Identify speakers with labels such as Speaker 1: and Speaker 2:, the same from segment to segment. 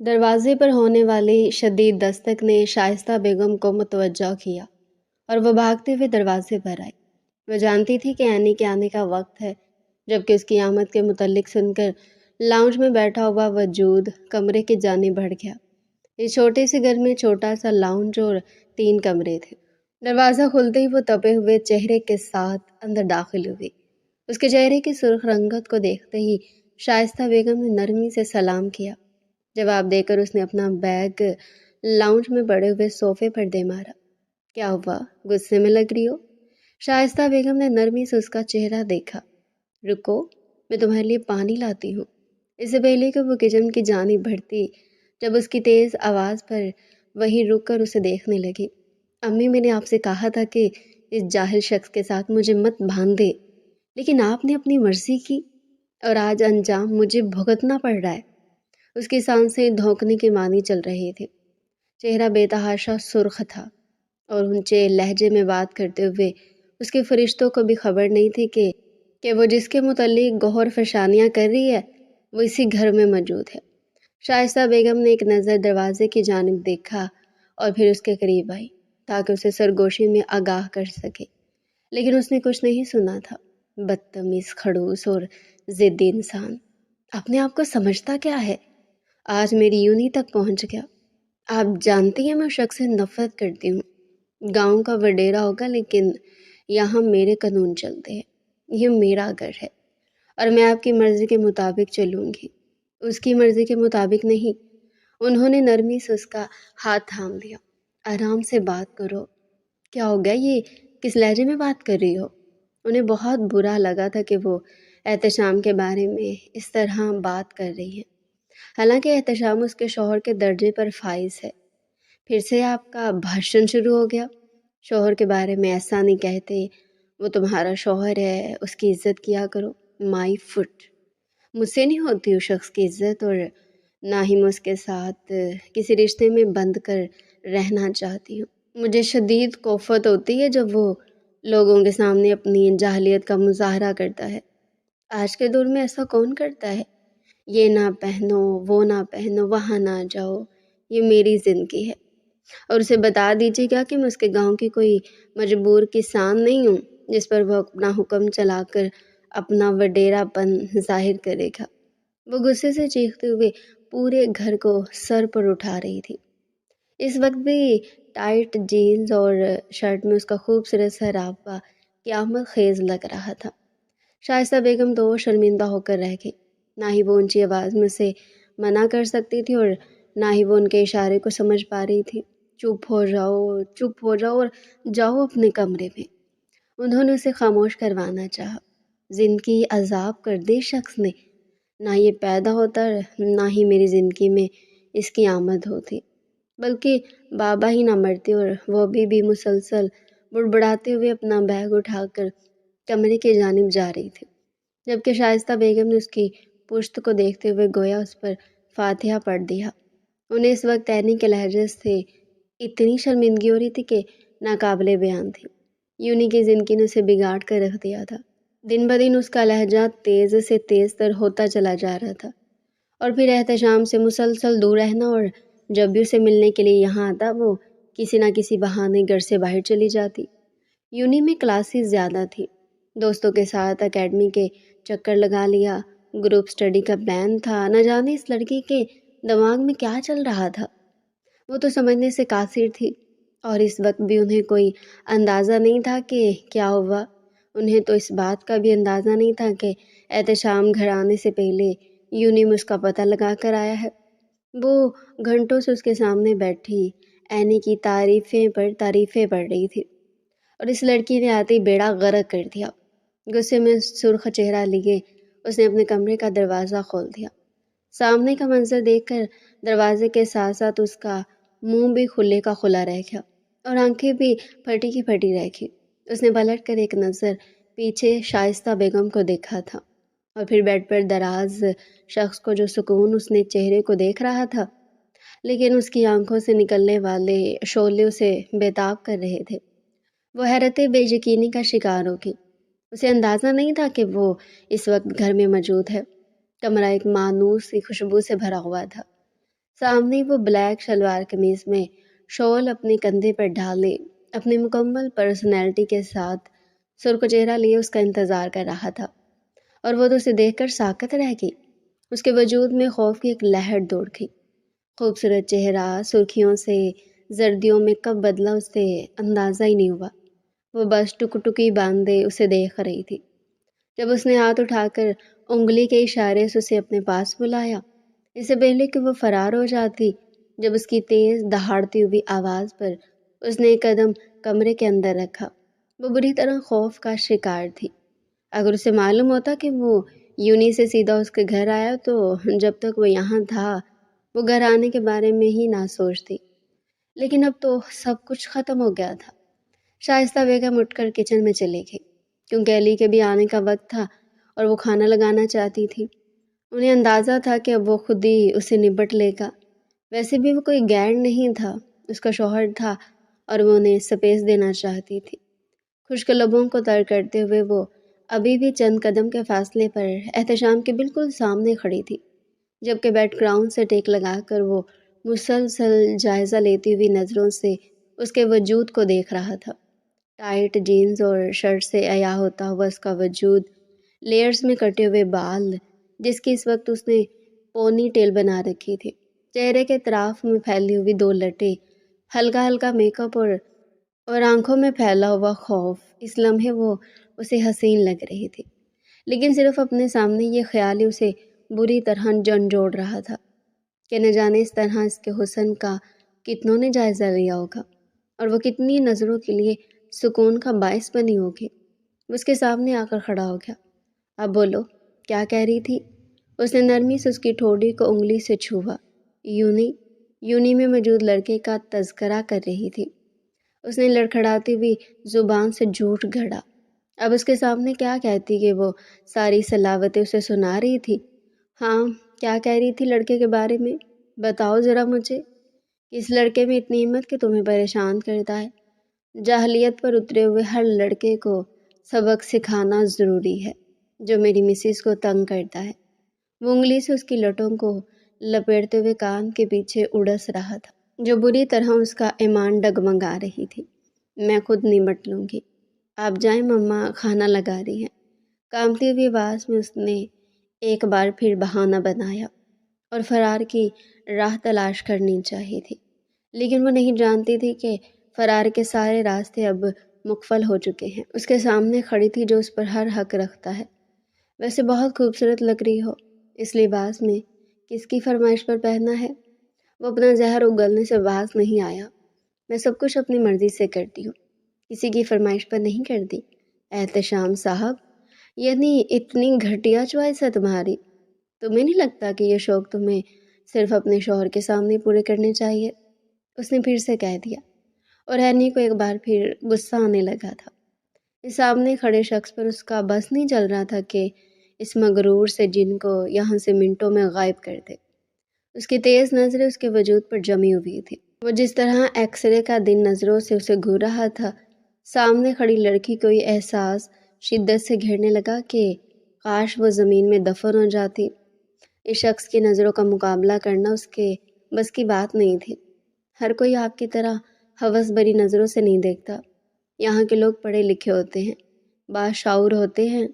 Speaker 1: دروازے پر ہونے والی شدید دستک نے شائستہ بیگم کو متوجہ کیا اور وہ بھاگتے ہوئے دروازے پر آئی۔ وہ جانتی تھی کہ اینی کے آنے کا وقت ہے، جبکہ اس کی آمد کے متعلق سن کر لاؤنج میں بیٹھا ہوا وجود کمرے کی جانب بڑھ گیا۔ اس چھوٹے سے گھر میں چھوٹا سا لاؤنج اور 3 کمرے تھے۔ دروازہ کھلتے ہی وہ تپے ہوئے چہرے کے ساتھ اندر داخل ہوئی۔ اس کے چہرے کی سرخ رنگت کو دیکھتے ہی شائستہ بیگم نے نرمی سے سلام کیا۔ جواب دے کر اس نے اپنا بیگ لاؤنج میں پڑے ہوئے صوفے پر دے مارا۔ کیا ہوا؟ غصے میں لگ رہی ہو؟ شائستہ بیگم نے نرمی سے اس کا چہرہ دیکھا۔ رکو، میں تمہارے لیے پانی لاتی ہوں۔ اس سے پہلے کہ وہ کچن کی جانب بڑھتی، جب اس کی تیز آواز پر وہیں رک کر اسے دیکھنے لگی۔ امی، میں نے آپ سے کہا تھا کہ اس جاہل شخص کے ساتھ مجھے مت باندھے، لیکن آپ نے اپنی مرضی کی اور آج انجام مجھے بھگتنا پڑ رہا ہے۔ اس کی سانسیں دھونکنے کے معنی چل رہے تھے، چہرہ بے تحاشا سرخ تھا اور اونچے لہجے میں بات کرتے ہوئے اس کے فرشتوں کو بھی خبر نہیں تھی کہ وہ جس کے متعلق غور فشانیاں کر رہی ہے وہ اسی گھر میں موجود ہے۔ شائستہ بیگم نے ایک نظر دروازے کی جانب دیکھا اور پھر اس کے قریب آئی تاکہ اسے سرگوشی میں آگاہ کر سکے، لیکن اس نے کچھ نہیں سنا تھا۔ بدتمیز، خڑوس اور ضدی انسان، اپنے آپ کو سمجھتا کیا ہے؟ آج میری یونی تک پہنچ گیا۔ آپ جانتی ہیں میں اس شخص سے نفرت کرتی ہوں۔ گاؤں کا وڈیرا ہوگا لیکن یہاں میرے قانون چلتے ہیں۔ یہ میرا گھر ہے اور میں آپ کی مرضی کے مطابق چلوں گی، اس کی مرضی کے مطابق نہیں۔ انہوں نے نرمی سے اس کا ہاتھ تھام لیا۔ آرام سے بات کرو۔ کیا ہو گیا؟ یہ کس لہجے میں بات کر رہی ہو؟ انہیں بہت برا لگا تھا کہ وہ احتشام کے بارے میں اس طرح بات کر رہی ہے، حالانکہ احتشام اس کے شوہر کے درجے پر فائز ہے۔ پھر سے آپ کا بھاشن شروع ہو گیا؟ شوہر کے بارے میں ایسا نہیں کہتے، وہ تمہارا شوہر ہے، اس کی عزت کیا کرو۔ مائی فٹ، مجھ سے نہیں ہوتی اس شخص کی عزت، اور نہ ہی میں اس کے ساتھ کسی رشتے میں بند کر رہنا چاہتی ہوں۔ مجھے شدید کوفت ہوتی ہے جب وہ لوگوں کے سامنے اپنی جاہلیت کا مظاہرہ کرتا ہے۔ آج کے دور میں ایسا کون کرتا ہے؟ یہ نہ پہنو، وہ نہ پہنو، وہاں نہ جاؤ، یہ میری زندگی ہے۔ اور اسے بتا دیجیے گا کہ میں اس کے گاؤں کی کوئی مجبور کسان نہیں ہوں جس پر وہ اپنا حکم چلا کر اپنا وڈیرا پن ظاہر کرے گا۔ وہ غصے سے چیختے ہوئے پورے گھر کو سر پر اٹھا رہی تھی۔ اس وقت بھی ٹائٹ جینز اور شرٹ میں اس کا خوبصورت سا راپا قیامت خیز لگ رہا تھا۔ شائستہ بیگم تو شرمندہ ہو کر رہ گئی۔ نہ ہی وہ اونچی آواز میں اسے منع کر سکتی تھی اور نہ ہی وہ ان کے اشارے کو سمجھ پا رہی تھی۔ چپ ہو جاؤ، چپ ہو جاؤ اور جاؤ اپنے کمرے میں۔ انہوں نے اسے خاموش کروانا چاہا۔ زندگی عذاب کر دی شخص نے، نہ یہ پیدا ہوتا نہ ہی میری زندگی میں اس کی آمد ہوتی، بلکہ بابا ہی نہ مرتے اور وہ بھی مسلسل بڑبڑاتے ہوئے اپنا بیگ اٹھا کر کمرے کی جانب جا رہی تھی، جبکہ شائستہ بیگم نے اس کی پشت کو دیکھتے ہوئے گویا اس پر فاتحہ پڑھ دیا۔ انہیں اس وقت اینی کے لہجے سے اتنی شرمندگی ہو رہی تھی کہ ناقابل بیان تھی۔ یونی کی زندگی نے اسے بگاڑ کر رکھ دیا تھا۔ دن بدن اس کا لہجہ تیز سے تیز تر ہوتا چلا جا رہا تھا، اور پھر احتشام سے مسلسل دور رہنا، اور جب بھی اسے ملنے کے لیے یہاں آتا وہ کسی نہ کسی بہانے گھر سے باہر چلی جاتی۔ یونی میں کلاسز زیادہ تھی، دوستوں کے ساتھ اکیڈمی کے چکر لگا لیا، گروپ سٹڈی کا پلان تھا۔ نہ جانے اس لڑکی کے دماغ میں کیا چل رہا تھا، وہ تو سمجھنے سے قاصر تھی، اور اس وقت بھی انہیں کوئی اندازہ نہیں تھا کہ کیا ہوا۔ انہیں تو اس بات کا بھی اندازہ نہیں تھا کہ احتشام گھر آنے سے پہلے یونی میں اس کا پتہ لگا کر آیا ہے۔ وہ گھنٹوں سے اس کے سامنے بیٹھی اینی کی تعریفیں پر تعریفیں پڑھ رہی تھی، اور اس لڑکی نے آتے ہی بیڑا غرق کر دیا۔ غصے میں سرخ چہرہ لیے اس نے اپنے کمرے کا دروازہ کھول دیا۔ سامنے کا منظر دیکھ کر دروازے کے ساتھ ساتھ اس کا منہ بھی کھلے کا کھلا رہ گیا اور آنکھیں بھی پھٹی کی پھٹی رہ گئی۔ اس نے پلٹ کر ایک نظر پیچھے شائستہ بیگم کو دیکھا تھا، اور پھر بیڈ پر دراز شخص کو جو سکون اس نے چہرے کو دیکھ رہا تھا، لیکن اس کی آنکھوں سے نکلنے والے شعلے اسے بےتاب کر رہے تھے۔ وہ حیرت بے یقینی کا شکار ہو گئی۔ اسے اندازہ نہیں تھا کہ وہ اس وقت گھر میں موجود ہے۔ کمرہ ایک مانوس سی خوشبو سے بھرا ہوا تھا، سامنے وہ بلیک شلوار قمیض میں شال اپنے کندھے پر ڈالے اپنی مکمل پرسنالٹی کے ساتھ سرخ چہرہ لیے اس کا انتظار کر رہا تھا، اور وہ تو اسے دیکھ کر ساکت رہ گئی۔ اس کے وجود میں خوف کی ایک لہر دوڑ گئی۔ خوبصورت چہرہ سرخیوں سے زردیوں میں کب بدلا اسے اندازہ ہی نہیں ہوا۔ وہ بس ٹک ٹکی باندھے اسے دیکھ رہی تھی۔ جب اس نے ہاتھ اٹھا کر انگلی کے اشارے سے اسے اپنے پاس بلایا، اس سے پہلے کہ وہ فرار ہو جاتی، جب اس کی تیز دہاڑتی ہوئی آواز پر اس نے ایک قدم کمرے کے اندر رکھا، وہ بری طرح خوف کا شکار تھی۔ اگر اسے معلوم ہوتا کہ وہ یونی سے سیدھا اس کے گھر آیا تو جب تک وہ یہاں تھا وہ گھر آنے کے بارے میں ہی نہ سوچتی، لیکن اب تو سب کچھ ختم ہو گیا تھا۔ شائستہ بیگم اٹھ کر کچن میں چلی گئی، کیونکہ علی کے بھی آنے کا وقت تھا اور وہ کھانا لگانا چاہتی تھی۔ انہیں اندازہ تھا کہ اب وہ خود ہی اسے نپٹ لے گا۔ ویسے بھی وہ کوئی غیر نہیں تھا، اس کا شوہر تھا اور وہ انہیں سپیس دینا چاہتی تھی۔ خشک لبوں کو تر کرتے ہوئے وہ ابھی بھی چند قدم کے فاصلے پر احتشام کے بالکل سامنے کھڑی تھی، جبکہ بیک گراؤنڈ سے ٹیک لگا کر وہ مسلسل جائزہ لیتی ہوئی نظروں سے اس کے وجود کو دیکھ رہا تھا۔ ٹائٹ جینز اور شرٹ سے عیا ہوتا ہوا اس کا وجود، لیئرز میں کٹے ہوئے بال جس کی اس وقت اس نے پونی ٹیل بنا رکھی تھی، چہرے کے اطراف میں پھیلی ہوئی دو لٹیں، ہلکا ہلکا میک اپ اور آنکھوں میں پھیلا ہوا خوف، اس لمحے وہ اسے حسین لگ رہی تھی، لیکن صرف اپنے سامنے یہ خیال ہی اسے بری طرح جھنجھوڑ رہا تھا کہ نہ جانے اس طرح اس کے حسن کا کتنوں نے جائزہ لیا ہوگا اور وہ کتنی نظروں کے لیے سکون کا باعث بنی ہوگی۔ وہ اس کے سامنے آ کر کھڑا ہو گیا۔ اب بولو، کیا کہہ رہی تھی؟ اس نے نرمی سے اس کی ٹھوڑی کو انگلی سے چھوا۔ یونی میں موجود لڑکے کا تذکرہ کر رہی تھی، اس نے لڑکھڑاتی ہوئی زبان سے جھوٹ گھڑا۔ اب اس کے سامنے کیا کہتی کہ وہ ساری صلاوتیں اسے سنا رہی تھی؟ ہاں، کیا کہہ رہی تھی لڑکے کے بارے میں؟ بتاؤ ذرا مجھے، اس لڑکے میں اتنی ہمت کہ تمہیں پریشان کرتا ہے۔ جاہلیت پر اترے ہوئے ہر لڑکے کو سبق سکھانا ضروری ہے جو میری مسز کو تنگ کرتا ہے۔ وہ انگلی سے اس کی لٹوں کو لپیٹتے ہوئے کان کے پیچھے اڑس رہا تھا، جو بری طرح اس کا ایمان ڈگمگا رہی تھی۔ میں خود نمٹ لوں گی، آپ جائیں، مما کھانا لگا رہی ہیں۔ کانپتی ہوئی آواز میں اس نے ایک بار پھر بہانہ بنایا اور فرار کی راہ تلاش کرنی چاہیے تھی، لیکن وہ نہیں جانتی تھی کہ فرار کے سارے راستے اب مقفل ہو چکے ہیں۔ اس کے سامنے کھڑی تھی جو اس پر ہر حق رکھتا ہے۔ ویسے بہت خوبصورت لگ رہی ہو، اس لباس میں کس کی فرمائش پر پہنا ہے؟ وہ اپنا زہر اگلنے سے باز نہیں آیا۔ میں سب کچھ اپنی مرضی سے کرتی ہوں، کسی کی فرمائش پر نہیں کرتی۔ احتشام صاحب، یعنی اتنی گھٹیا چوائس ہے تمہاری؟ تمہیں نہیں لگتا کہ یہ شوق تمہیں صرف اپنے شوہر کے سامنے پورے کرنے چاہیے؟ اس نے پھر سے کہہ دیا، اور ہینی کو ایک بار پھر غصہ آنے لگا تھا۔ اس سامنے کھڑے شخص پر اس کا بس نہیں چل رہا تھا کہ اس مغرور سے جن کو یہاں سے منٹوں میں غائب کر دے۔ اس کی تیز نظریں اس کے وجود پر جمی ہوئی تھی۔ وہ جس طرح ایکس رے کا دن نظروں سے اسے گھور رہا تھا، سامنے کھڑی لڑکی کو یہ احساس شدت سے گھیرنے لگا کہ کاش وہ زمین میں دفن ہو جاتی۔ اس شخص کی نظروں کا مقابلہ کرنا اس کے بس کی بات نہیں تھی۔ ہر کوئی آپ کی طرح ہوس بری نظروں سے نہیں دیکھتا۔ یہاں کے لوگ پڑھے لکھے ہوتے ہیں، باشعور ہوتے ہیں۔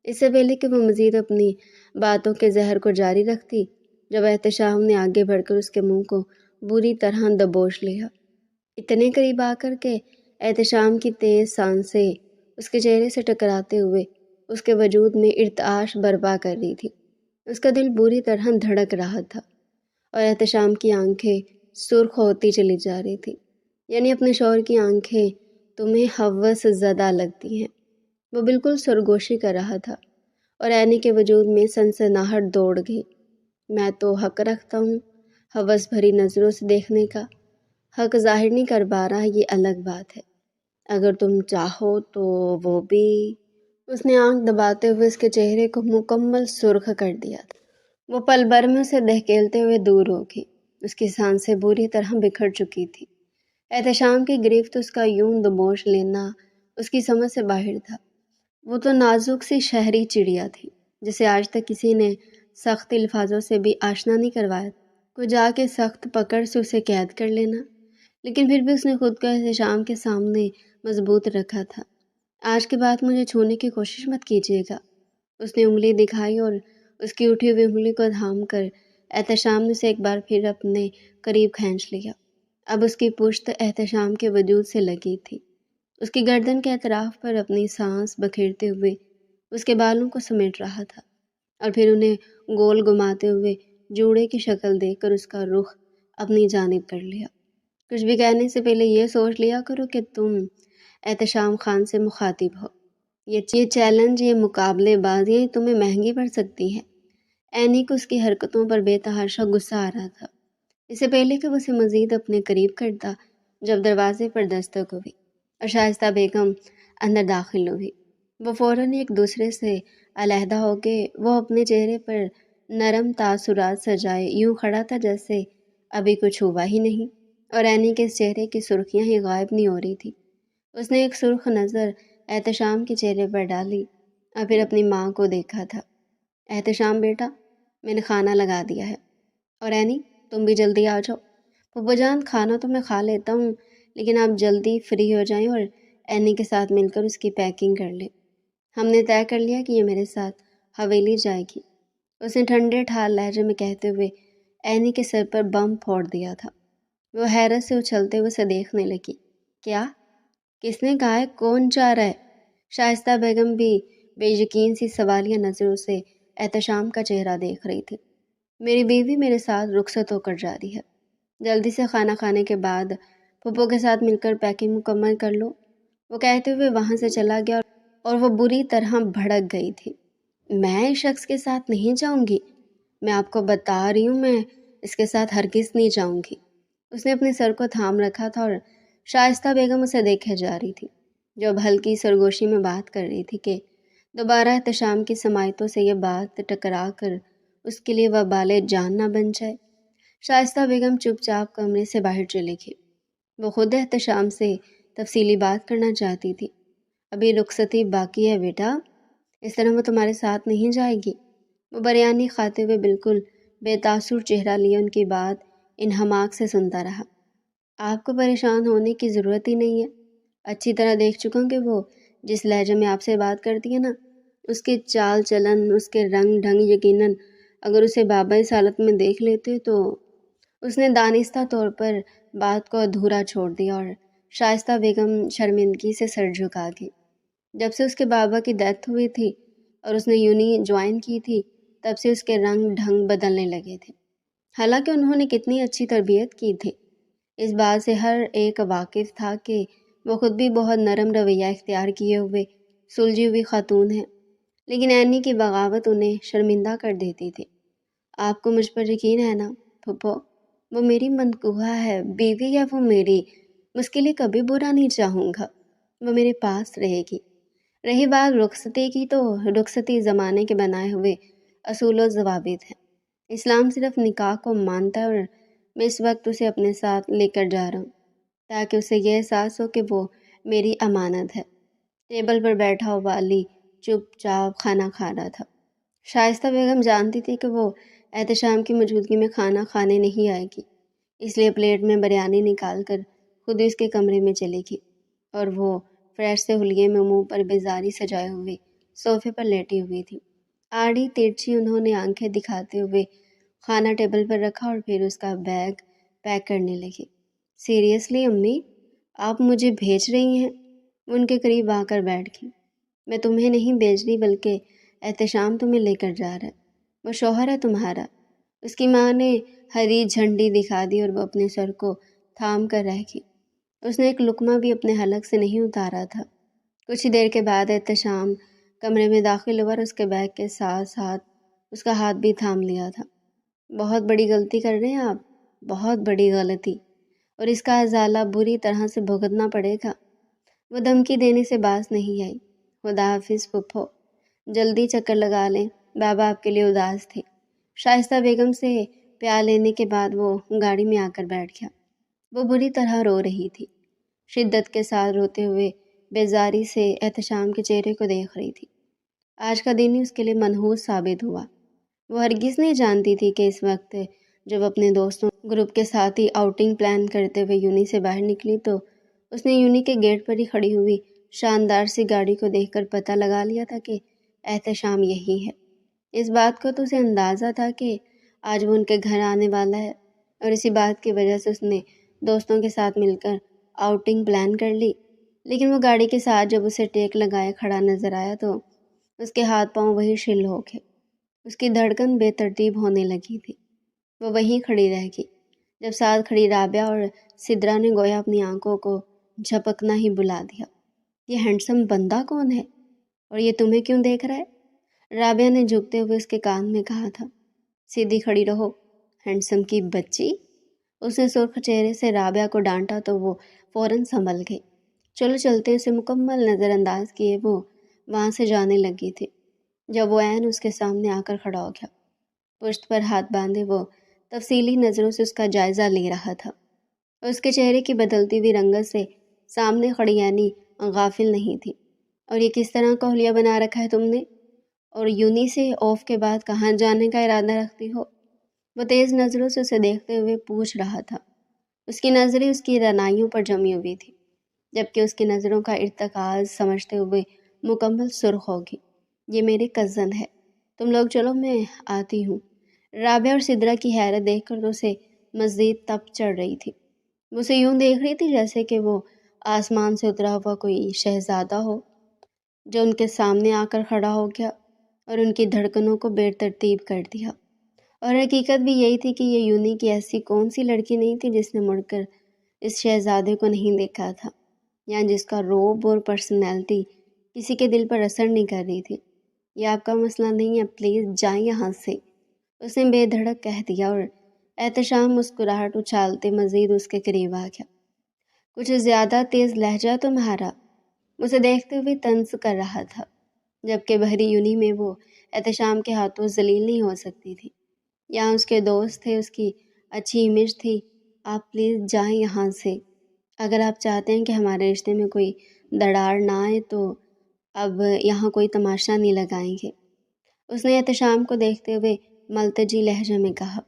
Speaker 1: اس سے پہلے کہ وہ مزید اپنی باتوں کے زہر کو جاری رکھتی، جب احتشام نے آگے بڑھ کر اس کے منہ کو بری طرح دبوچ لیا، اتنے قریب آ کر کے احتشام کی تیز سانسیں اس کے چہرے سے ٹکراتے ہوئے اس کے وجود میں ارتعاش برپا کر رہی تھی۔ اس کا دل بری طرح دھڑک رہا تھا اور احتشام کی آنکھیں سرخ ہوتی چلی جا رہی تھی۔ یعنی اپنے شوہر کی آنکھیں تمہیں ہوس زدہ لگتی ہیں؟ وہ بالکل سرگوشی کر رہا تھا اور عینی کے وجود میں سنسناہٹ دوڑ گئی۔ میں تو حق رکھتا ہوں ہوس بھری نظروں سے دیکھنے کا، حق ظاہر نہیں کر پا رہا یہ الگ بات ہے، اگر تم چاہو تو وہ بھی۔ اس نے آنکھ دباتے ہوئے اس کے چہرے کو مکمل سرخ کر دیا تھا۔ وہ پل بھر میں اسے دہکیلتے ہوئے دور ہو گئی۔ اس کی سانسیں بری طرح بکھر چکی تھی۔ احتشام کی گرفت، اس کا یوں دبوچ لینا اس کی سمجھ سے باہر تھا۔ وہ تو نازک سی شہری چڑیا تھی جسے آج تک کسی نے سخت الفاظوں سے بھی آشنا نہیں کروایا۔ کو جا کے سخت پکڑ سے اسے قید کر لینا، لیکن پھر بھی اس نے خود کو احتشام کے سامنے مضبوط رکھا تھا۔ آج کے بعد مجھے چھونے کی کوشش مت کیجیے گا۔ اس نے انگلی دکھائی اور اس کی اٹھی ہوئی انگلی کو تھام کر احتشام نے اسے ایک بار پھر اپنے قریب کھینچ لیا۔ اب اس کی پشت احتشام کے وجود سے لگی تھی، اس کی گردن کے اطراف پر اپنی سانس بکھیرتے ہوئے اس کے بالوں کو سمیٹ رہا تھا، اور پھر انہیں گول گھماتے ہوئے جوڑے کی شکل دے کر اس کا رخ اپنی جانب کر لیا۔ کچھ بھی کہنے سے پہلے یہ سوچ لیا کرو کہ تم احتشام خان سے مخاطب ہو۔ یہ چیلنج، یہ مقابلے بازی تمہیں مہنگی پڑ سکتی ہے۔ اینی کو اس کی حرکتوں پر بے تحاشا غصہ آ رہا تھا۔ اس سے پہلے کہ وہ اسے مزید اپنے قریب کرتا، جب دروازے پر دستک ہوئی اور شائستہ بیگم اندر داخل ہوئی، وہ فوراً ایک دوسرے سے علیحدہ ہو کے وہ اپنے چہرے پر نرم تاثرات سجائے یوں کھڑا تھا جیسے ابھی کچھ ہوا ہی نہیں، اور اینی کے چہرے کی سرخیاں ہی غائب نہیں ہو رہی تھی۔ اس نے ایک سرخ نظر احتشام کے چہرے پر ڈالی اور پھر اپنی ماں کو دیکھا تھا۔ احتشام بیٹا، میں نے کھانا لگا دیا ہے، اور اینی تم بھی جلدی آ جاؤ۔ پھپھو جان، کھانا تو میں کھا لیتا ہوں، لیکن آپ جلدی فری ہو جائیں اور اینی کے ساتھ مل کر اس کی پیکنگ کر لیں۔ ہم نے طے کر لیا کہ یہ میرے ساتھ حویلی جائے گی، اس نے ٹھنڈے ٹھار لہجے میں کہتے ہوئے اینی کے سر پر بم پھوڑ دیا تھا۔ وہ حیرت سے اچھلتے ہوئے اسے دیکھنے لگی۔ کیا؟ کس نے کہا ہے؟ کون چاہ رہا ہے؟ شائستہ بیگم بھی بے یقین سی سوالیہ نظروں سے احتشام کا چہرہ دیکھ رہی تھی۔ میری بیوی میرے ساتھ رخصت ہو کر جا رہی ہے، جلدی سے کھانا کھانے کے بعد پھپھو کے ساتھ مل کر پیکنگ مکمل کر لو، وہ کہتے ہوئے وہاں سے چلا گیا، اور وہ بری طرح بھڑک گئی تھی۔ میں اس شخص کے ساتھ نہیں جاؤں گی، میں آپ کو بتا رہی ہوں، میں اس کے ساتھ ہرگز نہیں جاؤں گی۔ اس نے اپنے سر کو تھام رکھا تھا اور شائستہ بیگم اسے دیکھے جا رہی تھی، جو اب ہلکی سرگوشی میں بات کر رہی تھی کہ دوبارہ احتشام کی سماعتوں سے یہ بات ٹکرا کر اس کے لیے وبال جان نہ بن جائے۔ شائستہ بیگم چپ چاپ کمرے سے باہر چلی گئی۔ وہ خود احتشام سے تفصیلی بات کرنا چاہتی تھی۔ ابھی رخصتی باقی ہے بیٹا، اس طرح وہ تمہارے ساتھ نہیں جائے گی۔ وہ بریانی کھاتے ہوئے بالکل بے تاثر چہرہ لیے ان کی بات انہماک سے سنتا رہا۔ آپ کو پریشان ہونے کی ضرورت ہی نہیں ہے، اچھی طرح دیکھ چکا ہوں کہ وہ جس لہجے میں آپ سے بات کرتی ہے نا، اس کے چال چلن، اس کے رنگ ڈھنگ، یقیناً اگر اسے بابا اس حالت میں دیکھ لیتے تو… اس نے دانستہ طور پر بات کو ادھورا چھوڑ دیا اور شائستہ بیگم شرمندگی سے سر جھکا گئی۔ جب سے اس کے بابا کی ڈیتھ ہوئی تھی اور اس نے یونی جوائن کی تھی، تب سے اس کے رنگ ڈھنگ بدلنے لگے تھے، حالانکہ انہوں نے کتنی اچھی تربیت کی تھی۔ اس بات سے ہر ایک واقف تھا کہ وہ خود بھی بہت نرم رویہ اختیار کیے ہوئے سلجھی ہوئی خاتون ہے، لیکن اینی کی بغاوت انہیں شرمندہ کر دیتی تھی۔ آپ کو مجھ پر یقین ہے نا پھپھو؟ وہ میری منقوہ ہے، بیوی ہے وہ میری، میں اس کے لیے کبھی برا نہیں چاہوں گا، وہ میرے پاس رہے گی۔ رہی بات رخصتی کی، تو رخصتی زمانے کے بنائے ہوئے اصول و ضوابط ہیں۔ اسلام صرف نکاح کو مانتا ہے، اور میں اس وقت اسے اپنے ساتھ لے کر جا رہا ہوں تاکہ اسے یہ احساس ہو کہ وہ میری امانت ہے۔ ٹیبل پر بیٹھا ہوا علی چپ چاپ کھانا کھا رہا تھا۔ شائستہ بیگم جانتی تھی کہ وہ احتشام کی موجودگی میں کھانا کھانے نہیں آئے گی، اس لیے پلیٹ میں بریانی نکال کر خود ہی اس کے کمرے میں چلی گئی، اور وہ فریش سے حلیے میں منہ پر بیزاری سجائے ہوئے صوفے پر لیٹی ہوئی تھی۔ آڑی ترچھی انہوں نے آنکھیں دکھاتے ہوئے کھانا ٹیبل پر رکھا اور پھر اس کا بیگ پیک کرنے لگی۔ سیریسلی امی، آپ مجھے بھیج رہی ہیں؟ وہ ان کے قریب آ کر بیٹھ گئی۔ میں تمہیں نہیں بھیج رہی، بلکہ احتشام تمہیں لے کر جا رہا ہے، وہ شوہر ہے تمہارا۔ اس کی ماں نے ہری جھنڈی دکھا دی اور وہ اپنے سر کو تھام کر رہ گئی۔ اس نے ایک لقمہ بھی اپنے حلق سے نہیں اتارا تھا۔ کچھ ہی دیر کے بعد احتشام کمرے میں داخل ہوا اور اس کے بیگ کے ساتھ ساتھ اس کا ہاتھ بھی تھام لیا تھا۔ بہت بڑی غلطی کر رہے ہیں آپ، بہت بڑی غلطی، اور اس کا ازالہ بری طرح سے بھگتنا پڑے گا۔ وہ دھمکی دینے سے باز نہیں آئی۔ خدا حافظ پھپھو، جلدی چکر لگا لیں، بابا آپ کے لیے اداس تھے۔ شائستہ بیگم سے پیار لینے کے بعد وہ گاڑی میں آ کر بیٹھ گیا۔ وہ بری طرح رو رہی تھی، شدت کے ساتھ روتے ہوئے بیزاری سے احتشام کے چہرے کو دیکھ رہی تھی۔ آج کا دن ہی اس کے لیے منحوس ثابت ہوا۔ وہ ہرگز نہیں جانتی تھی کہ اس وقت جب اپنے دوستوں گروپ کے ساتھ ہی آؤٹنگ پلان کرتے ہوئے یونی سے باہر نکلی تو اس نے یونی کے گیٹ پر ہی کھڑی ہوئی شاندار سی گاڑی کو دیکھ کر پتہ لگا لیا تھا کہ احتشام یہی ہے۔ اس بات کو تو اسے اندازہ تھا کہ آج وہ ان کے گھر آنے والا ہے، اور اسی بات کی وجہ سے اس نے دوستوں کے ساتھ مل کر آؤٹنگ پلان کر لی۔ لیکن وہ گاڑی کے ساتھ جب اسے ٹیک لگائے کھڑا نظر آیا تو اس کے ہاتھ پاؤں وہی شل ہو گئے۔ اس کی دھڑکن بے ترتیب ہونے لگی تھی۔ وہ وہیں کھڑی رہ گئی جب ساتھ کھڑی رابعہ اور سدرا نے گویا اپنی آنکھوں کو جھپکنا ہی بلا دیا۔ یہ ہینڈسم بندہ کون ہے اور یہ تمہیں کیوں دیکھ رہا ہے؟ رابعہ نے جھکتے ہوئے اس کے کان میں کہا تھا۔ سیدھی کھڑی رہو ہینڈسم کی بچی۔ اس نے سرخ چہرے سے رابعہ کو ڈانٹا تو وہ فوراً سنبھل گئی۔ چلو چلتے اسے مکمل نظر انداز کیے وہ وہاں سے جانے لگی تھی جب وہ عین اس کے سامنے آ کر کھڑا ہو گیا۔ پشت پر ہاتھ باندھے وہ تفصیلی نظروں سے اس کا جائزہ لے رہا تھا اور اس کے چہرے کی بدلتی ہوئی رنگت سے سامنے کھڑی یعنی غافل نہیں تھی۔ اور یہ کس طرح کا حلیہ بنا رکھا ہے تم نے؟ اور یونی سے آف کے بعد کہاں جانے کا ارادہ رکھتی ہو؟ وہ تیز نظروں سے اسے دیکھتے ہوئے پوچھ رہا تھا۔ اس کی نظریں اس کی رعنائیوں پر جمی ہوئی تھی جبکہ اس کی نظروں کا ارتکاز سمجھتے ہوئے مکمل سرخ ہوگی۔ یہ میرے کزن ہے، تم لوگ چلو میں آتی ہوں۔ رابعہ اور سدرا کی حیرت دیکھ کر تو اسے مزید تپ چڑھ رہی تھی۔ وہ اسے یوں دیکھ رہی تھی جیسے کہ وہ آسمان سے اترا ہوا کوئی شہزادہ ہو جو ان کے سامنے آ کر کھڑا ہو گیا اور ان کی دھڑکنوں کو بے ترتیب کر دیا۔ اور حقیقت بھی یہی تھی کہ یہ یونی کی ایسی کون سی لڑکی نہیں تھی جس نے مڑ کر اس شہزادے کو نہیں دیکھا تھا یا جس کا روب اور پرسنالٹی کسی کے دل پر اثر نہیں کر رہی تھی۔ یہ آپ کا مسئلہ نہیں ہے، پلیز جائیں یہاں سے، اس نے بے دھڑک کہہ دیا اور احتشام مسکراہٹ اچھالتے مزید اس کے قریب آ گیا۔ کچھ زیادہ تیز لہجہ تمہارا، اسے دیکھتے ہوئے طنز کر رہا تھا جبکہ بحری یونی میں وہ احتشام کے ہاتھوں ذلیل نہیں ہو سکتی تھی۔ یہاں اس کے دوست تھے، اس کی اچھی امیج تھی۔ آپ پلیز جائیں یہاں سے، اگر آپ چاہتے ہیں کہ ہمارے رشتے میں کوئی دراڑ نہ آئے تو اب یہاں کوئی تماشا نہیں لگائیں گے، اس نے احتشام کو دیکھتے ہوئے ملتجی لہجے میں کہا۔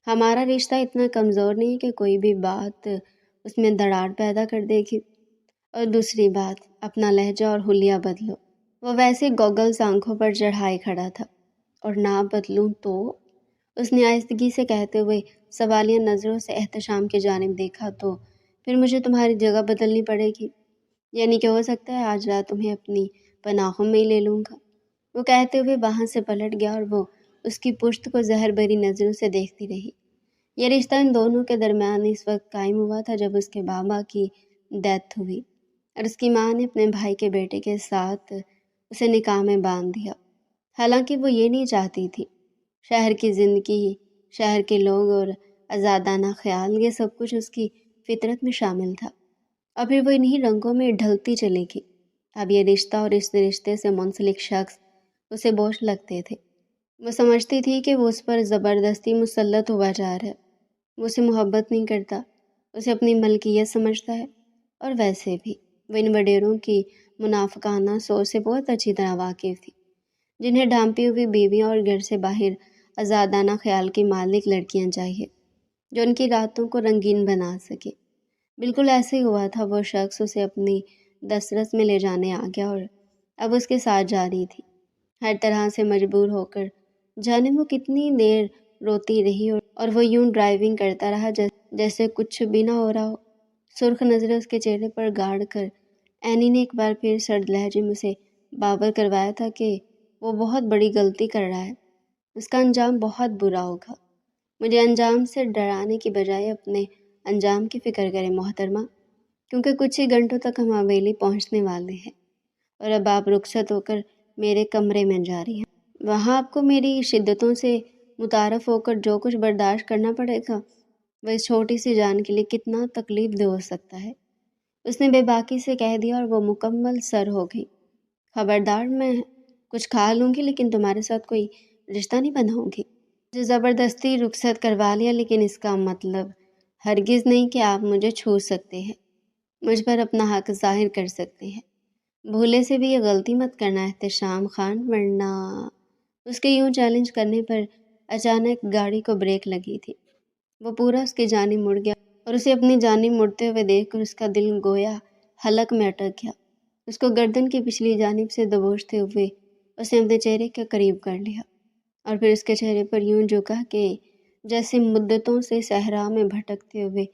Speaker 1: ہمارا رشتہ اتنا کمزور نہیں کہ کوئی بھی بات اس میں دراڑ پیدا کر دے گی، اور دوسری بات اپنا لہجہ اور حلیہ بدلو۔ وہ ویسے گوگلز آنکھوں پر چڑھائے کھڑا تھا۔ اور نہ بدلوں تو؟ اس نے آہستگی سے کہتے ہوئے سوالیہ نظروں سے احتشام کی جانب دیکھا، تو پھر مجھے تمہاری جگہ بدلنی پڑے گی، یعنی کہ ہو سکتا ہے آج رات تمہیں اپنی پناہوں میں ہی لے لوں گا۔ وہ کہتے ہوئے وہاں سے پلٹ گیا اور وہ اس کی پشت کو زہر بھری نظروں سے دیکھتی رہی۔ یہ رشتہ ان دونوں کے درمیان اس وقت قائم ہوا تھا جب اس کے بابا کی ڈیتھ ہوئی اور اس کی ماں نے اپنے بھائی کے بیٹے کے ساتھ اسے نکاح میں باندھ دیا۔ حالانکہ وہ یہ نہیں چاہتی تھی۔ شہر کی زندگی، شہر کے لوگ اور آزادانہ خیال، یہ سب کچھ اس کی فطرت میں شامل تھا، اور پھر وہ انہی رنگوں میں ڈھلتی چلی گئی۔ اب یہ رشتہ اور اس رشتے سے منسلک شخص اسے بوجھ لگتے تھے۔ وہ سمجھتی تھی کہ وہ اس پر زبردستی مسلط ہوا جا رہا ہے۔ وہ اسے محبت نہیں کرتا، اسے اپنی ملکیت سمجھتا ہے، اور ویسے بھی وہ ان وڈیروں کی منافقانہ سوچ سے بہت اچھی طرح واقف تھی جنہیں ڈھانپی ہوئی بیویاں اور گھر سے باہر آزادانہ خیال کی مالک لڑکیاں چاہیے جو ان کی راتوں کو رنگین بنا سکے۔ بالکل ایسے ہی ہوا تھا۔ وہ شخص اسے اپنی دسترس میں لے جانے آ گیا اور اب اس کے ساتھ جا رہی تھی، ہر طرح سے مجبور ہو کر۔ جانے وہ کتنی دیر روتی رہی اور وہ یوں ڈرائیونگ کرتا رہا جیسے کچھ بھی نہ ہو رہا ہو۔ سرخ نظریں اس کے چہرے پر گاڑ کر اینی نے ایک بار پھر سرد لہجے میں اسے باور کروایا تھا کہ وہ بہت بڑی غلطی کر رہا ہے، اس کا انجام بہت برا ہوگا۔ مجھے انجام سے ڈرانے کی بجائے اپنے انجام کی فکر کریں محترمہ، کیونکہ کچھ ہی گھنٹوں تک ہم حویلی پہنچنے والے ہیں اور اب آپ رخصت ہو کر میرے کمرے میں جا رہی ہیں۔ وہاں آپ کو میری شدتوں سے متعارف ہو کر جو کچھ برداشت کرنا پڑے گا وہ اس چھوٹی سی جان کے لیے کتنا تکلیف دہ ہو سکتا ہے، اس نے بے باکی سے کہہ دیا اور وہ مکمل سر ہو گئی۔ خبردار، میں کچھ کھا لوں گی لیکن تمہارے ساتھ کوئی رشتہ نہیں بناؤں گی۔ مجھے زبردستی رخصت کروا لیا لیکن اس کا مطلب ہرگز نہیں کہ آپ مجھے چھو سکتے ہیں، مجھ پر اپنا حق ظاہر کر سکتے ہیں۔ بھولے سے بھی یہ غلطی مت کرنا احتشام خان، ورنہ… اس کے یوں چیلنج کرنے پر اچانک گاڑی کو بریک لگی تھی وہ پورا اس کی جانب مڑ گیا اور اسے اپنی جانب مڑتے ہوئے دیکھ کر اس کا دل گویا حلق میں اٹک گیا۔ اس کو گردن کی پچھلی جانب سے دبوچتے ہوئے اس نے اپنے چہرے کے قریب کر لیا اور پھر اس کے چہرے پر یوں جھکا کہ جیسے مدتوں سے صحرا میں بھٹکتے ہوئے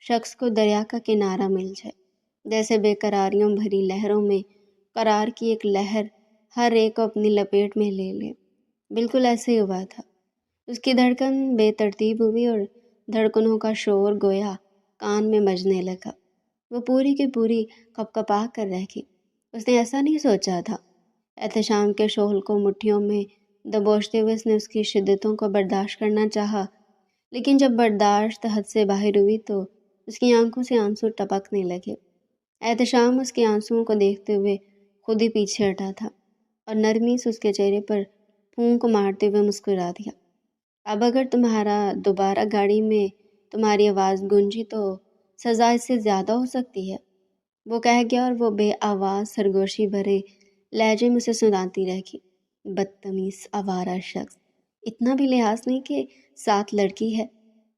Speaker 1: شخص کو دریا کا کنارہ مل جائے، جیسے بے قراریوں بھری لہروں میں قرار کی ایک لہر ہر ایک کو اپنی لپیٹ میں لے لے۔ بالکل ایسے ہی ہوا تھا۔ اس کی دھڑکن بے ترتیب ہوئی اور دھڑکنوں کا شور گویا کان میں بجنے لگا۔ وہ پوری کی پوری کپ کپا کر رہ گئی۔ اس نے ایسا نہیں سوچا تھا۔ احتشام کے شعل کو مٹھیوں میں دبوچتے ہوئے اس نے اس کی شدتوں کو برداشت کرنا چاہا، لیکن جب برداشت حد سے باہر ہوئی تو اس کی آنکھوں سے آنسو ٹپکنے لگے۔ احتشام اس کے آنسوؤں کو دیکھتے ہوئے خود ہی پیچھے ہٹا تھا اور نرمی سے اس کے چہرے پر پھونک مارتے ہوئے مسکرا دیا۔ اب اگر تمہارا دوبارہ گاڑی میں تمہاری آواز گونجی تو سزا اس سے زیادہ ہو سکتی ہے، وہ کہہ گیا اور وہ بے آواز سرگوشی بھرے لہجے میں اسے سناتی رہ گئی۔ بدتمیز آوارہ شخص، اتنا بھی لحاظ نہیں کہ ساتھ لڑکی ہے۔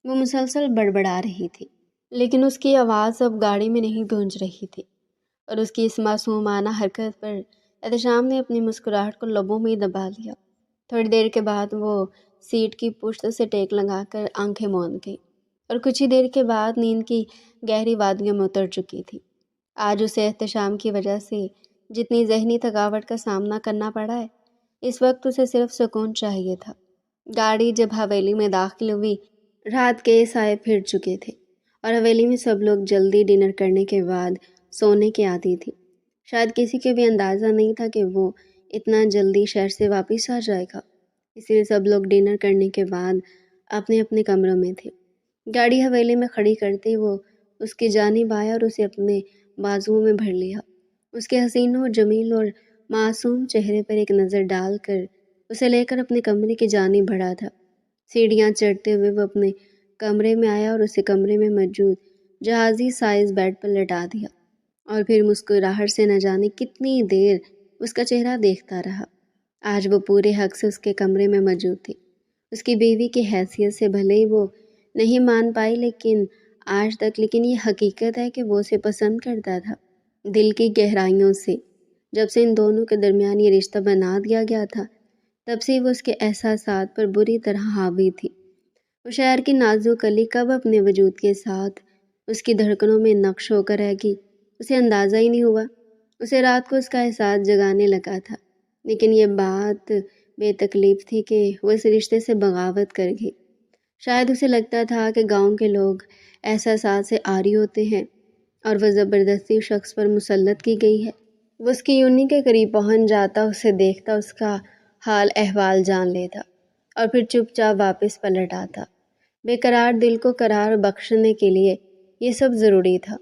Speaker 1: وہ مسلسل بڑبڑا رہی تھی، لیکن اس کی آواز اب گاڑی میں نہیں گونج رہی تھی، اور اس کی اس معصومانہ حرکت پر احتشام نے اپنی مسکراہٹ کو لبوں میں دبا لیا۔ تھوڑی دیر کے بعد وہ سیٹ کی پشت سے ٹیک لگا کر آنکھیں موند گئی اور کچھ ہی دیر کے بعد نیند کی گہری وادیوں میں اتر چکی تھی۔ آج اسے احتشام کی وجہ سے جتنی ذہنی تھکاوٹ کا سامنا کرنا پڑا ہے، اس وقت اسے صرف سکون چاہیے تھا۔ گاڑی جب حویلی میں داخل ہوئی، رات کے سائے پھر چکے تھے اور حویلی میں سب لوگ جلدی ڈنر کرنے کے بعد سونے کے عادی تھی۔ شاید کسی کے بھی اندازہ نہیں تھا کہ وہ اتنا جلدی شہر سے واپس آ جائے گا، اس لیے سب لوگ ڈنر کرنے کے بعد اپنے اپنے کمروں میں تھے۔ گاڑی حویلی میں کھڑی کرتے وہ اس کی جانب آیا اور اسے اپنے بازوؤں میں بھر لیا۔ اس کے حسین و جمیل اور معصوم چہرے پر ایک نظر ڈال کر اسے لے کر اپنے کمرے کی جانب بڑھا تھا۔ سیڑھیاں چڑھتے ہوئے وہ اپنے کمرے میں آیا اور اسے کمرے میں موجود جہازی سائز بیڈ پر لٹا دیا اور پھر مسکراہٹ سے نہ جانے کتنی دیر اس کا چہرہ دیکھتا رہا۔ آج وہ پورے حق سے اس کے کمرے میں موجود تھی۔ اس کی بیوی کی حیثیت سے بھلے ہی وہ نہیں مان پائی لیکن یہ حقیقت ہے کہ وہ اسے پسند کرتا تھا، دل کی گہرائیوں سے۔ جب سے ان دونوں کے درمیان یہ رشتہ بنا دیا گیا تھا، تب سے وہ اس کے احساسات پر بری طرح حاوی تھی۔ وہ شہر کی نازک کلی کب اپنے وجود کے ساتھ اس کی دھڑکنوں میں نقش ہو کر رہ گئی، اسے اندازہ ہی نہیں ہوا۔ اسے رات کو اس کا احساس جگانے لگا تھا، لیکن یہ بات بے تکلیف تھی کہ وہ اس رشتے سے بغاوت کر گئی۔ شاید اسے لگتا تھا کہ گاؤں کے لوگ احساسات سے عاری ہوتے ہیں اور وہ زبردستی شخص پر مسلط کی گئی ہے۔ وہ اس کی یونی کے قریب پہنچ جاتا، اسے دیکھتا، اس کا حال احوال جان لیتا اور پھر چپ چاپ واپس پلٹ آتا۔ بے قرار دل کو قرار بخشنے کے لیے یہ سب ضروری تھا،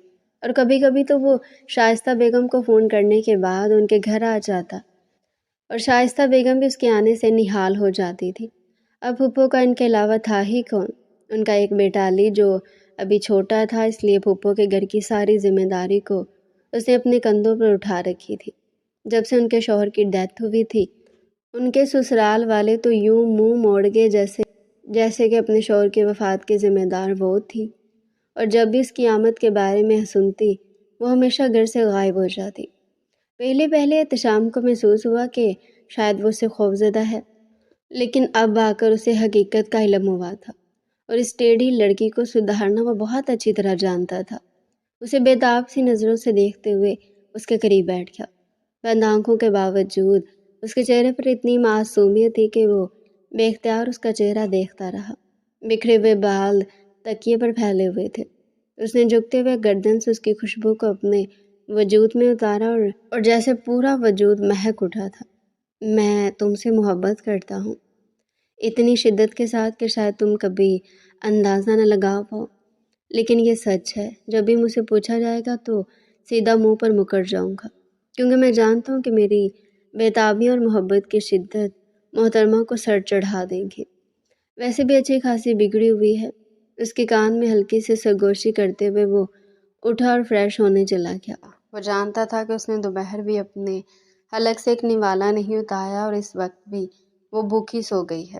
Speaker 1: اور کبھی کبھی تو وہ شائستہ بیگم کو فون کرنے کے بعد ان کے گھر آ جاتا اور شائستہ بیگم بھی اس کے آنے سے نہال ہو جاتی تھی۔ اب پھپھو کا ان کے علاوہ تھا ہی کون؟ ان کا ایک بیٹا علی جو ابھی چھوٹا تھا، اس لیے پھپھو کے گھر کی ساری ذمہ داری کو اس نے اپنے کندھوں پر اٹھا رکھی تھی۔ جب سے ان کے شوہر کی ڈیتھ ہوئی تھی، ان کے سسرال والے تو یوں منہ موڑ گئے جیسے کہ اپنے شوہر کی وفات کی ذمہ دار وہ تھی، اور جب بھی اس کی آمد کے بارے میں سنتی وہ ہمیشہ گھر سے غائب ہو جاتی۔ پہلے احتشام کو محسوس ہوا کہ شاید وہ اس سے خوفزدہ ہے، لیکن اب آ کر اسے حقیقت کا علم ہوا تھا، اور اس ٹیڑھی لڑکی کو سدھارنا وہ بہت اچھی طرح جانتا تھا۔ اسے بے تاب سی نظروں سے دیکھتے ہوئے اس کے قریب بیٹھ گیا۔ بند آنکھوں کے باوجود اس کے چہرے پر اتنی معصومیت تھی کہ وہ بے اختیار اس کا چہرہ دیکھتا رہا۔ بکھرے ہوئے بال تکیے پر پھیلے ہوئے تھے۔ اس نے جھکتے ہوئے گردن سے اس کی خوشبو کو اپنے وجود میں اتارا اور جیسے پورا وجود مہک اٹھا تھا۔ میں تم سے محبت کرتا ہوں، اتنی شدت کے ساتھ کہ شاید تم کبھی اندازہ نہ لگا پاؤ، لیکن یہ سچ ہے۔ جب بھی مجھ سے پوچھا جائے گا تو سیدھا منہ پر مکر جاؤں گا، کیونکہ میں جانتا ہوں کہ میری بےتابی اور محبت کی شدت محترمہ کو سر چڑھا دیں گی۔ ویسے بھی اچھی خاصی بگڑی ہوئی ہے۔ اس کے کان میں ہلکی سی سرگوشی کرتے ہوئے وہ اٹھا اور فریش ہونے چلا گیا۔ وہ جانتا تھا کہ اس نے دوپہر بھی اپنے حلق سے ایک نوالا نہیں اتارا اور اس وقت بھی وہ بھوکی سو گئی ہے۔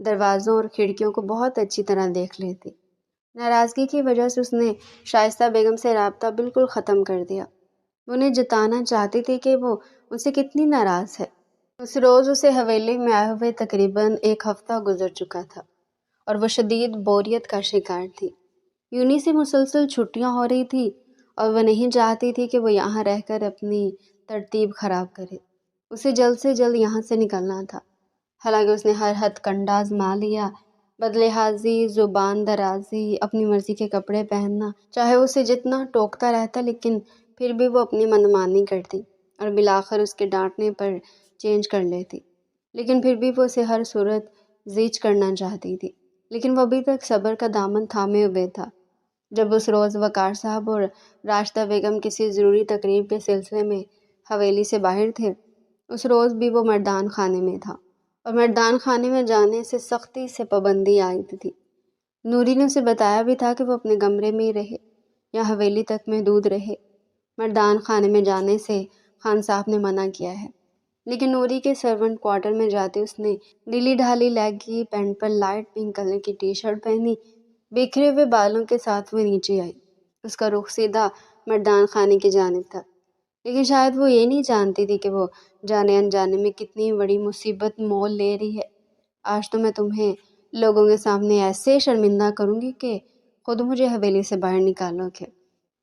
Speaker 1: دروازوں اور کھڑکیوں کو بہت اچھی طرح دیکھ لیتی۔ ناراضگی کی وجہ سے اس نے شائستہ بیگم سے رابطہ بالکل ختم کر دیا۔ وہ انہیں جتانا چاہتی تھی کہ وہ ان سے کتنی ناراض ہے۔ اس روز اسے حویلی میں آئے ہوئے تقریباً ایک ہفتہ گزر چکا تھا اور وہ شدید بوریت کا شکار تھی۔ یونی سے مسلسل چھٹیاں ہو رہی تھی اور وہ نہیں چاہتی تھی کہ وہ یہاں رہ کر اپنی ترتیب خراب کرے۔ اسے جلد سے جلد یہاں سے نکلنا تھا۔ حالانکہ اس نے ہر ہتھ کنڈا آزما لیا، بدلحاظی، زبان درازی، اپنی مرضی کے کپڑے پہننا، چاہے اسے جتنا ٹوکتا رہتا لیکن پھر بھی وہ اپنی منمانی کرتی اور بالآخر اس کے ڈانٹنے پر چینج کر لیتی۔ لیکن پھر بھی وہ اسے ہر صورت زیچ کرنا چاہتی تھی۔ لیکن وہ ابھی تک صبر کا دامن تھامے ہوئے تھا۔ جب اس روز وقار صاحب اور راشدہ بیگم کسی ضروری تقریب کے سلسلے میں حویلی سے باہر تھے، اس روز بھی وہ مردان خانے میں تھا اور مردان خانے میں جانے سے سختی سے پابندی عائد تھی۔ نوری نے اسے بتایا بھی تھا کہ وہ اپنے کمرے میں ہی رہے یا حویلی تک محدود رہے۔ مردان خانے میں جانے سے خان صاحب نے منع کیا ہے۔ لیکن نوری کے سرونٹ کوارٹر میں جاتے اس نے ڈھیلی ڈھالی لیگی پینٹ پر لائٹ پنک کلر کی ٹی شرٹ پہنی، بکھرے ہوئے بالوں کے ساتھ وہ نیچے آئی۔ اس کا رخ سیدھا مردان خانے کی جانب تھا، لیکن شاید وہ یہ نہیں جانتی تھی کہ وہ جانے انجانے میں کتنی بڑی مصیبت مول لے رہی ہے۔ آج تو میں تمہیں لوگوں کے سامنے ایسے شرمندہ کروں گی کہ خود مجھے حویلی سے باہر نکالو گے۔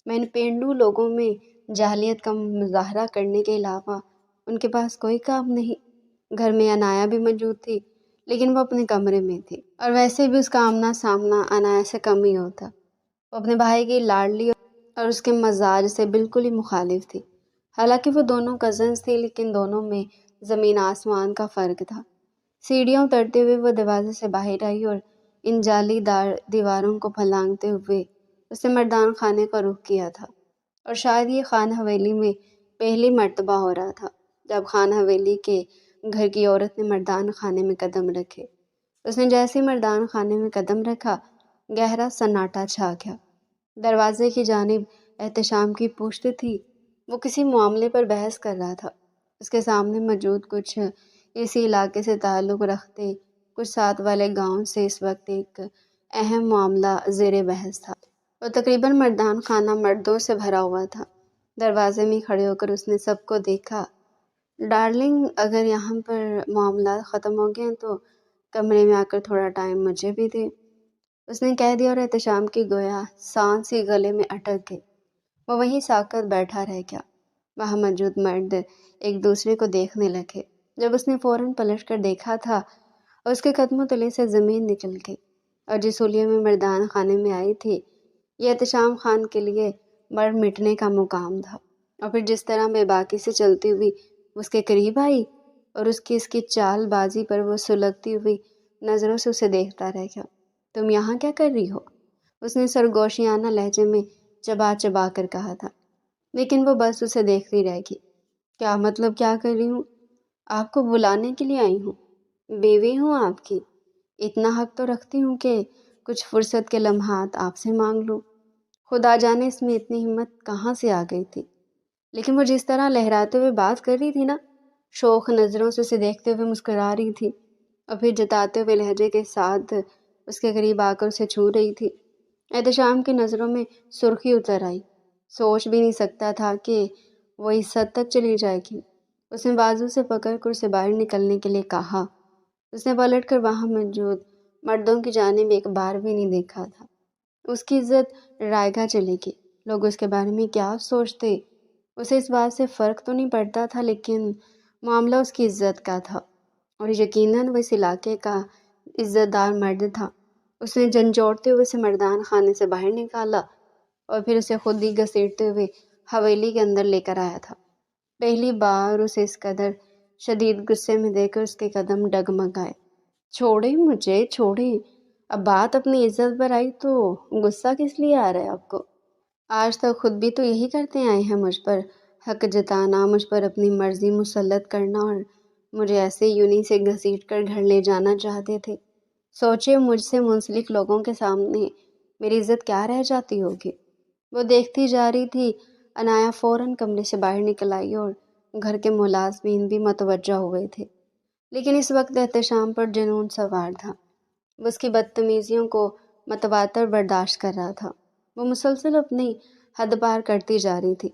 Speaker 1: میں ان پینڈو لوگوں میں جاہلیت کا مظاہرہ کرنے کے علاوہ ان کے پاس کوئی کام نہیں۔ گھر میں انایا بھی موجود تھی لیکن وہ اپنے کمرے میں تھی، اور ویسے بھی اس کا آمنا سامنا انایا سے کم ہی ہوتا۔ وہ اپنے بھائی کی لاڈلی اور اس کے مزاج سے بالکل ہی مخالف تھی۔ حالانکہ وہ دونوں کزنز تھی لیکن دونوں میں زمین آسمان کا فرق تھا۔ سیڑھیاں اترتے ہوئے وہ دروازے سے باہر آئی اور ان جالی دار دیواروں کو پھلانگتے ہوئے اس نے مردان خانے کا رخ کیا تھا۔ اور شاید یہ خان حویلی میں پہلی مرتبہ ہو رہا تھا جب خان حویلی کے گھر کی عورت نے مردان خانے میں قدم رکھے۔ اس نے جیسے ہی مردان خانے میں قدم رکھا، گہرا سناٹا چھا گیا۔ دروازے کی جانب احتشام کی پشت تھی۔ وہ کسی معاملے پر بحث کر رہا تھا۔ اس کے سامنے موجود کچھ اسی علاقے سے تعلق رکھتے کچھ ساتھ والے گاؤں سے اس وقت ایک اہم معاملہ زیر بحث تھا، اور تقریباً مردان خانہ مردوں سے بھرا ہوا تھا۔ دروازے میں کھڑے ہو کر اس نے سب کو دیکھا۔ ڈارلنگ، اگر یہاں پر معاملات ختم ہو گئے تو کمرے میں آ کر تھوڑا ٹائم مجھے بھی دے، اس نے کہہ دیا، اور احتشام کی گویا سانس ہی گلے میں اٹک گئی۔ وہ وہیں ساکت بیٹھا رہ گیا۔ وہاں موجود مرد ایک دوسرے کو دیکھنے لگے۔ جب اس نے فوراً پلٹ کر دیکھا تھا اور اس کے قدموں تلے سے زمین نکل گئی، اور جس حلیے میں مردان خانے میں آئی تھی یہ احتشام خان کے لیے مر مٹنے کا مقام تھا۔ اور پھر جس طرح بے باکی سے چلتی ہوئی اس کے قریب آئی اور اس کی چال بازی پر وہ سلگتی ہوئی نظروں سے اسے دیکھتا رہ گیا۔ تم یہاں کیا کر رہی ہو؟ اس نے سرگوشیانہ لہجے میں چبا چبا کر کہا تھا، لیکن وہ بس اسے دیکھتی رہ گئی۔ کیا مطلب کیا کر رہی ہوں؟ آپ کو بلانے کے لیے آئی ہوں، بیوی ہوں آپ کی، اتنا حق تو رکھتی ہوں کہ کچھ فرصت کے لمحات آپ سے مانگ لوں۔ خدا جانے اس میں اتنی ہمت کہاں سے آ گئی تھی۔ لیکن وہ جس طرح لہراتے ہوئے بات کر رہی تھی نا، شوخ نظروں سے اسے دیکھتے ہوئے مسکرا رہی تھی اور پھر جتاتے ہوئے لہجے کے ساتھ اس کے قریب آ کر اسے چھو رہی تھی، احتشام کی نظروں میں سرخی اتر آئی۔ سوچ بھی نہیں سکتا تھا کہ وہ اس حد تک چلی جائے گی۔ اس نے بازو سے پکڑ کر اسے باہر نکلنے کے لیے کہا۔ اس نے پلٹ کر وہاں موجود مردوں کی جانب ایک بار بھی نہیں دیکھا تھا۔ اس کی عزت رائگاں چلی گئی۔ لوگ اس کے بارے میں کیا سوچتے، اسے اس بات سے فرق تو نہیں پڑتا تھا، لیکن معاملہ اس کی عزت کا تھا اور یقیناً وہ اس علاقے کا عزت دار مرد تھا۔ اس نے جھنجھوڑتے ہوئے اسے مردان خانے سے باہر نکالا اور پھر اسے خود ہی گھسیٹتے ہوئے حویلی کے اندر لے کر آیا تھا۔ پہلی بار اسے اس قدر شدید غصے میں دیکھ کر اس کے قدم ڈگمگائے۔ چھوڑیں مجھے، چھوڑیں، اب بات اپنی عزت پر آئی تو غصہ کس لیے آ رہا ہے آپ کو؟ آج تک خود بھی تو یہی کرتے آئے ہیں، مجھ پر حق جتانا، مجھ پر اپنی مرضی مسلط کرنا، اور مجھے ایسے یونی سے گھسیٹ کر گھر لے جانا چاہتے تھے۔ سوچے مجھ سے منسلک لوگوں کے سامنے میری عزت کیا رہ جاتی ہوگی۔ وہ دیکھتی جا رہی تھی۔ انایا فوراً کمرے سے باہر نکل آئی اور گھر کے ملازمین بھی متوجہ ہوئے تھے، لیکن اس وقت احتشام پر جنون سوار تھا۔ وہ اس کی بدتمیزیوں کو متواتر برداشت کر رہا تھا۔ وہ مسلسل اپنی حد پار کرتی جا رہی تھی،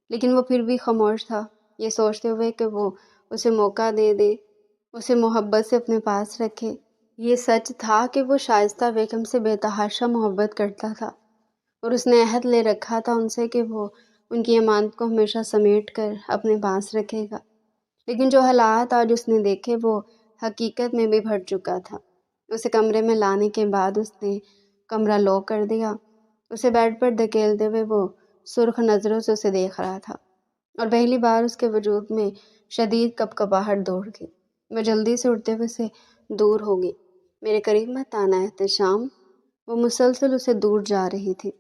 Speaker 1: لیکن وہ پھر بھی خاموش تھا، یہ سوچتے ہوئے کہ وہ اسے موقع دے دے، اسے محبت سے اپنے پاس رکھے۔ یہ سچ تھا کہ وہ شائستہ بیگم سے بے تحاشا محبت کرتا تھا، اور اس نے عہد لے رکھا تھا ان سے کہ وہ ان کی امانت کو ہمیشہ سمیٹ کر اپنے پاس رکھے گا۔ لیکن جو حالات آج اس نے دیکھے وہ حقیقت میں بھی بھٹ چکا تھا۔ اسے کمرے میں لانے کے بعد اس نے کمرہ لاک کر دیا۔ اسے بیڈ پر دھکیلتے ہوئے وہ سرخ نظروں سے اسے دیکھ رہا تھا، اور پہلی بار اس کے وجود میں شدید کپکپاہٹ دوڑ گئی۔ وہ جلدی سے اٹھتے ہوئے سے دور ہو گئی۔ میرے قریب مت آنا احتشام۔ وہ مسلسل اسے دور جا رہی تھی،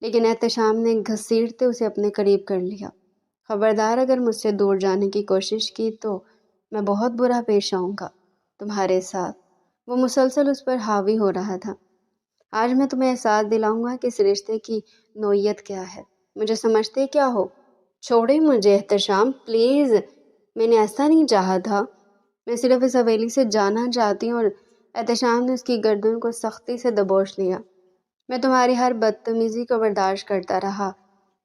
Speaker 1: لیکن احتشام نے گھسیٹتے اسے اپنے قریب کر لیا۔ خبردار، اگر مجھ سے دور جانے کی کوشش کی تو میں بہت برا پیش آؤں گا تمہارے ساتھ۔ وہ مسلسل اس پر حاوی ہو رہا تھا۔ آج میں تمہیں احساس دلاؤں گا کہ اس رشتے کی نوعیت کیا ہے۔ مجھے سمجھتے کیا ہو؟ چھوڑے مجھے احتشام، پلیز۔ میں نے ایسا نہیں چاہا تھا، میں صرف اس حویلی سے جانا چاہتی ہوں۔ اور احتشام نے اس کی گردن کو سختی سے دبوچ لیا۔ میں تمہاری ہر بدتمیزی کو برداشت کرتا رہا،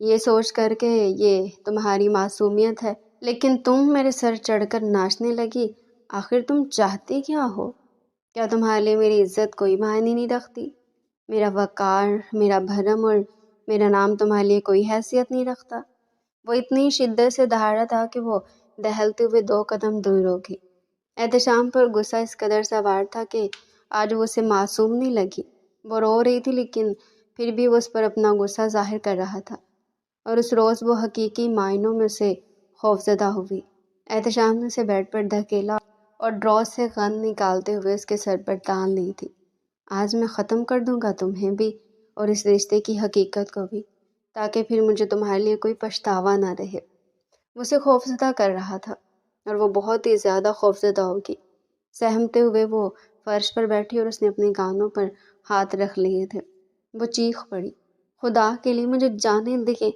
Speaker 1: یہ سوچ کر کہ یہ تمہاری معصومیت ہے، لیکن تم میرے سر چڑھ کر ناچنے لگی۔ آخر تم چاہتی کیا ہو؟ کیا تمہارے لیے میری عزت کوئی معنی نہیں رکھتی؟ میرا وقار، میرا بھرم اور میرا نام تمہارے لیے کوئی حیثیت نہیں رکھتا؟ وہ اتنی شدت سے دہاڑا تھا کہ وہ دہلتے ہوئے 2 قدم دور ہو گئی۔ احتشام پر غصہ اس قدر سوار تھا کہ آج وہ اسے معصوم نہیں لگی۔ وہ رو رہی تھی، لیکن پھر بھی وہ اس پر اپنا غصہ ظاہر کر رہا تھا، اور اس روز وہ حقیقی معنوں میں اسے خوفزدہ ہوئی۔ احتشام نے اسے بیڈ پر دھکیلا اور ڈرا سے گن نکالتے ہوئے اس کے سر پر تان لی تھی۔ آج میں ختم کر دوں گا تمہیں بھی اور اس رشتے کی حقیقت کو بھی، تاکہ پھر مجھے تمہارے لیے کوئی پچھتاوا نہ رہے۔ وہ اسے خوفزدہ کر رہا تھا، اور وہ بہت ہی زیادہ خوفزدہ ہوگی۔ سہمتے ہوئے وہ فرش پر بیٹھی اور اس نے اپنے کانوں پر ہاتھ رکھ لیے تھے۔ وہ چیخ پڑی، خدا کے لیے مجھے جانے دے،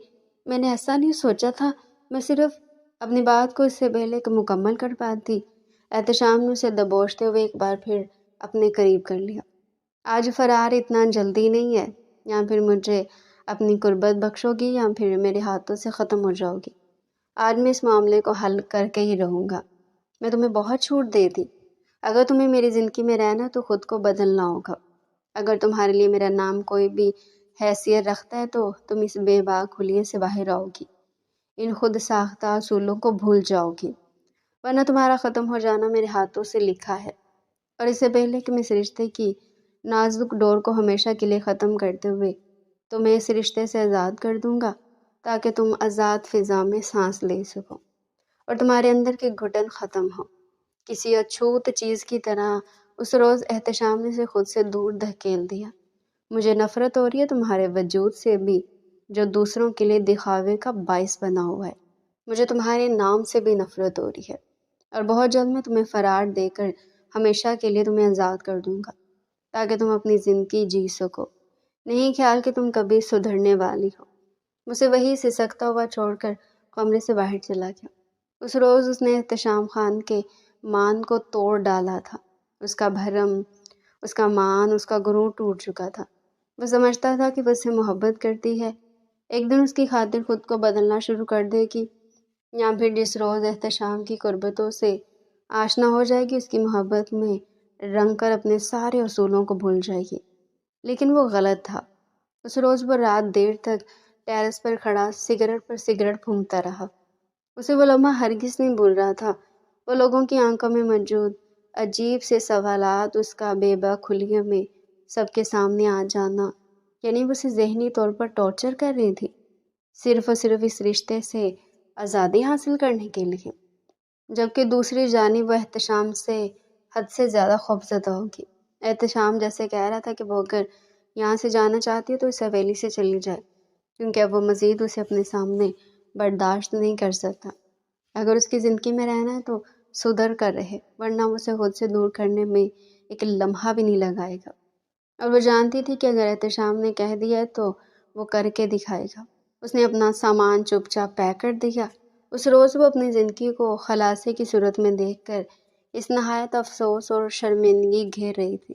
Speaker 1: میں نے ایسا نہیں سوچا تھا، میں صرف اپنی بات کو اس سے پہلے کہ مکمل کر پاتی۔ احتشام نے اسے دبوچتے ہوئے ایک بار پھر اپنے قریب کر لیا۔ آج فرار اتنا جلدی نہیں ہے، یا پھر مجھے اپنی قربت بخشو گی یا پھر میرے ہاتھوں سے ختم ہو جاؤ گی۔ آج میں اس معاملے کو حل کر کے ہی رہوں گا۔ میں تمہیں بہت چھوٹ دیتی۔ اگر تمہیں میری زندگی میں رہنا تو خود کو بدلنا ہوگا۔ اگر تمہارے لیے میرا نام کوئی بھی حیثیت رکھتا ہے تو تم اس بے باک حلیے سے باہر آؤ گی، ان خود ساختہ اصولوں کو بھول جاؤ گی، ورنہ تمہارا ختم ہو جانا میرے ہاتھوں سے لکھا ہے۔ اور اس سے پہلے کہ میں اس رشتے کی نازک ڈور کو ہمیشہ کے لیے ختم کرتے ہوئے تمہیں اس رشتے سے آزاد کر دوں گا، تاکہ تم آزاد فضا میں سانس لے سکو اور تمہارے اندر کی گھٹن ختم ہو۔ کسی اچھوت چیز کی طرح اس روز احتشام نے اسے خود سے دور دھکیل دیا۔ مجھے نفرت ہو رہی ہے تمہارے وجود سے بھی، جو دوسروں کے لیے دکھاوے کا باعث بنا ہوا ہے۔ مجھے تمہارے نام سے بھی نفرت ہو رہی ہے، اور بہت جلد میں تمہیں فرار دے کر ہمیشہ کے لیے تمہیں آزاد کر دوں گا، تاکہ تم اپنی زندگی جی سکو۔ نہیں خیال کہ تم کبھی سدھرنے والی ہو۔ اسے وہی سسکتا ہوا چھوڑ کر کمرے سے باہر چلا گیا۔ اس روز اس نے احتشام خان کے مان کو توڑ ڈالا تھا۔ اس کا بھرم، اس کا مان، اس کا غرور ٹوٹ چکا تھا۔ وہ سمجھتا تھا کہ وہ اس سے محبت کرتی ہے، ایک دن اس کی خاطر خود کو بدلنا شروع کر دے گی، یا پھر جس روز احتشام کی قربتوں سے آشنا ہو جائے گی اس کی محبت میں رنگ کر اپنے سارے اصولوں کو بھول جائے گی۔ لیکن وہ غلط تھا۔ اس روز وہ رات دیر تک ٹیرس پر کھڑا سگریٹ پر سگریٹ پھونکتا رہا۔ اسے وہ لمحہ ہرگز نہیں بھول رہا تھا۔ وہ لوگوں کی آنکھوں میں موجود عجیب سے سوالات، اس کا بے باک حلیے میں سب کے سامنے آ جانا، یعنی وہ اسے ذہنی طور پر ٹارچر کر رہی تھی، صرف اور صرف اس رشتے سے آزادی حاصل کرنے کے لیے، جبکہ دوسری جانب وہ احتشام سے حد سے زیادہ خوفزدہ ہوگی۔ احتشام جیسے کہہ رہا تھا کہ وہ اگر یہاں سے جانا چاہتی ہے تو اس حویلی سے چلی جائے، کیونکہ اب وہ مزید اسے اپنے سامنے برداشت نہیں کر سکتا۔ اگر اس کی زندگی میں رہنا ہے تو سدھر کر رہے، ورنہ وہ اسے خود سے دور کرنے میں ایک لمحہ بھی نہیں لگائے گا۔ اور وہ جانتی تھی کہ اگر احتشام نے کہہ دیا ہے تو وہ کر کے دکھائے گا۔ اس نے اپنا سامان چپ چاپ پیک کر دیا۔ اس روز وہ اپنی زندگی کو خلاصے کی صورت میں دیکھ کر اس نہایت افسوس اور شرمندگی گھیر رہی تھی۔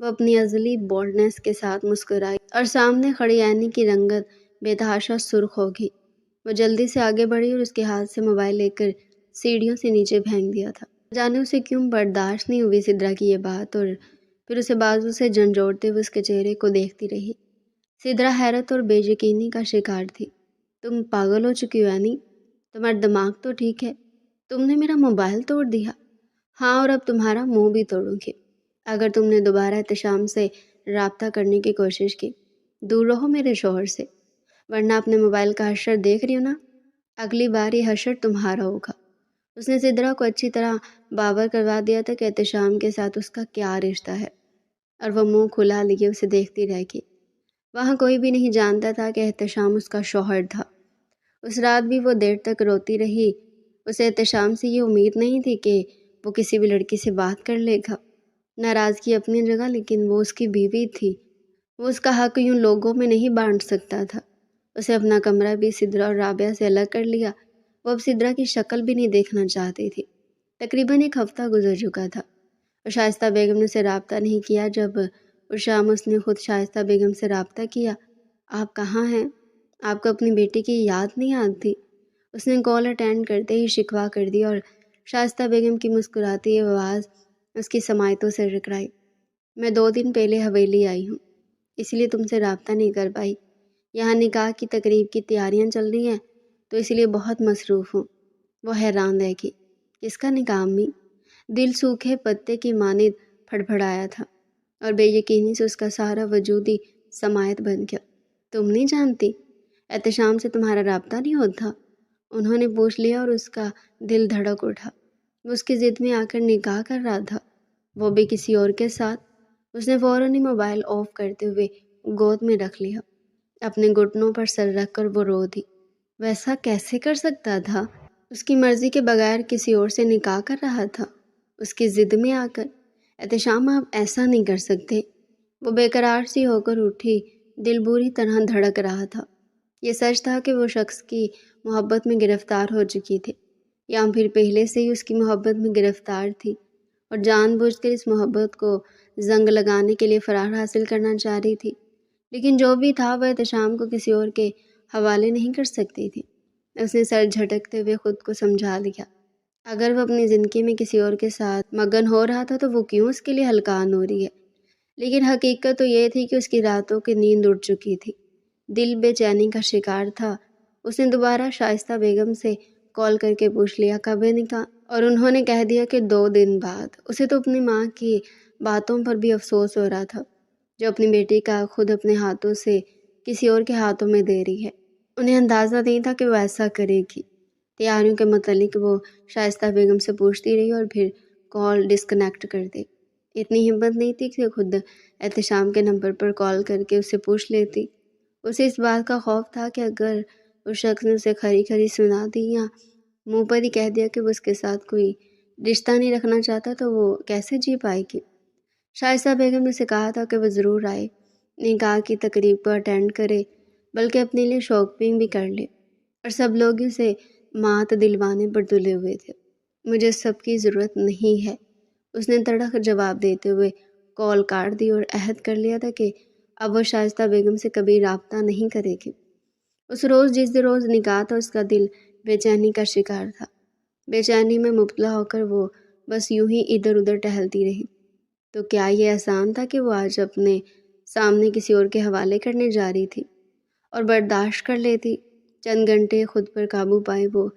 Speaker 1: وہ اپنی ازلی بولڈنس کے ساتھ مسکرائی اور سامنے کھڑی عینی کی رنگت بے تحاشا سرخ ہو گئی۔ وہ جلدی سے آگے بڑھی اور اس کے ہاتھ سے موبائل لے کر سیڑھیوں سے نیچے پھینک دیا تھا۔ جانے اسے کیوں برداشت نہیں ہوئی سدرا کی یہ بات، اور پھر اسے بازو سے جھنجھوڑتے ہوئے اس کے چہرے کو دیکھتی رہی۔ سدرا حیرت اور بے یقینی کا شکار تھی۔ تم پاگل ہو چکی ہو یعنی؟ تمہارا دماغ تو ٹھیک ہے؟ تم نے میرا موبائل توڑ دیا؟ ہاں، اور اب تمہارا منہ بھی توڑوں گی اگر تم نے دوبارہ احتشام سے رابطہ کرنے کی کوشش کی۔ دور رہو میرے شوہر سے، ورنہ اپنے موبائل کا حشر دیکھ رہی ہو نا، اگلی بار یہ حشر تمہارا ہوگا۔ اس نے سدرا کو اچھی طرح باور کروا دیا تھا کہ احتشام کے ساتھ اس کا کیا رشتہ ہے، اور وہ منہ کھلا لیے اسے دیکھتی رہ گئی۔ وہاں کوئی بھی نہیں جانتا تھا کہ احتشام اس کا شوہر تھا۔ اس رات بھی وہ دیر تک روتی رہی۔ اسے احتشام سے یہ امید نہیں تھی کہ وہ کسی بھی لڑکی سے بات کر لے گا۔ ناراضگی اپنی جگہ، لیکن وہ اس کی بیوی تھی، وہ اس کا حق یوں لوگوں میں نہیں بانٹ سکتا تھا۔ اسے اپنا کمرہ بھی سدرا اور رابعہ سے الگ کر لیا۔ وہ اب سدرا کی شکل بھی نہیں دیکھنا چاہتی تھی۔ تقریباً ایک ہفتہ گزر چکا تھا اور شائستہ بیگم نے اسے رابطہ نہیں کیا۔ جب اس شام اس نے خود شائستہ بیگم سے رابطہ کیا۔ آپ کہاں ہیں؟ آپ کو اپنی بیٹی کی یاد نہیں آتی؟ اس نے کال اٹینڈ کرتے ہی شکوہ کر دیا، اور شائستہ بیگم کی مسکراتی آواز اس کی سماعتوں سے ٹکرائی۔ میں 2 دن پہلے حویلی آئی ہوں، اس لیے تم سے رابطہ نہیں کر پائی۔ یہاں نکاح کی تقریب کی تیاریاں چل رہی ہیں تو اس لیے بہت مصروف ہوں۔ وہ حیران رہ گئی۔ کس کا نکاح امی؟ دل سوکھے پتے کی مانند پھڑپھڑایا تھا اور بے یقینی سے اس کا سارا وجود ہی سماعت بن گیا۔ تم نہیں جانتی؟ احتشام سے تمہارا رابطہ نہیں ہوتا؟ انہوں نے پوچھ لیا اور اس کا دل دھڑک اٹھا۔ وہ اس کی ضد میں آ کر نکاح کر رہا تھا، وہ بھی کسی اور کے ساتھ۔ اس نے فوراً ہی موبائل آف کرتے ہوئے گود میں رکھ لیا۔ اپنے گھٹنوں پر سر رکھ کر وہ رو دی۔ ویسا کیسے کر سکتا تھا؟ اس کی مرضی کے بغیر کسی اور سے نکاح کر رہا تھا، اس کی ضد میں آ کر۔ احتشام آپ ایسا نہیں کر سکتے۔ وہ بے قرار سی ہو کر اٹھی، دل بری طرح دھڑک رہا تھا۔ یہ سچ تھا کہ وہ شخص کی محبت میں گرفتار ہو چکی تھی، یا پھر پہلے سے ہی اس کی محبت میں گرفتار تھی اور جان بوجھ کر اس محبت کو زنگ لگانے کے لیے فرار حاصل کرنا چاہ رہی تھی۔ لیکن جو بھی تھا، وہ احتشام کو کسی اور کے حوالے نہیں کر سکتی تھی۔ اس نے سر جھٹکتے ہوئے خود کو سمجھا لیا۔ اگر وہ اپنی زندگی میں کسی اور کے ساتھ مگن ہو رہا تھا تو وہ کیوں اس کے لیے ہلکان ہو رہی ہے؟ لیکن حقیقت تو یہ تھی کہ اس کی راتوں کی نیند اڑ چکی تھی، دل بے چینی کا شکار تھا۔ اس نے دوبارہ شائستہ بیگم سے کال کر کے پوچھ لیا کب ہے نکاح، اور انہوں نے کہہ دیا کہ 2 دن بعد۔ اسے تو اپنی ماں کی باتوں پر بھی افسوس ہو رہا تھا، جو اپنی بیٹی کا خود اپنے ہاتھوں سے کسی اور کے ہاتھوں میں دے رہی ہے۔ انہیں اندازہ نہیں تھا کہ وہ ایسا کرے گی۔ تیاریوں کے متعلق وہ شائستہ بیگم سے پوچھتی رہی اور پھر کال ڈسکنیکٹ کر دی۔ اتنی ہمت نہیں تھی کہ خود احتشام کے نمبر پر کال کر کے اسے پوچھ لیتی۔ اسے اس بات کا خوف تھا کہ اگر اس شخص نے اسے کھری کھری سنا دی یا منہ پر ہی کہہ دیا کہ وہ اس کے ساتھ کوئی رشتہ نہیں رکھنا چاہتا تو وہ کیسے جی پائے گی۔ شائستہ بیگم نے اسے کہا تھا کہ وہ ضرور آئے، نکاح کی تقریب کو اٹینڈ کرے، بلکہ اپنے لیے شاپنگ بھی کر لے، اور سب لوگ اسے مات دلوانے پر تلے ہوئے تھے۔ مجھے سب کی ضرورت نہیں ہے، اس نے تڑخ جواب دیتے ہوئے کال کاٹ دی اور عہد کر لیا تھا کہ اب وہ شائستہ بیگم سے کبھی رابطہ نہیں کرے گی۔ اس روز جس روز نکاح تھا، اس کا دل بے چینی کا شکار تھا۔ بے چینی میں مبتلا ہو کر وہ بس یوں ہی ادھر ادھر ٹہلتی رہی۔ تو کیا یہ آسان تھا کہ وہ آج اپنے سامنے کسی اور کے حوالے کرنے جا رہی تھی اور برداشت کر لیتی؟ چند گھنٹے خود پر قابو پائے وہ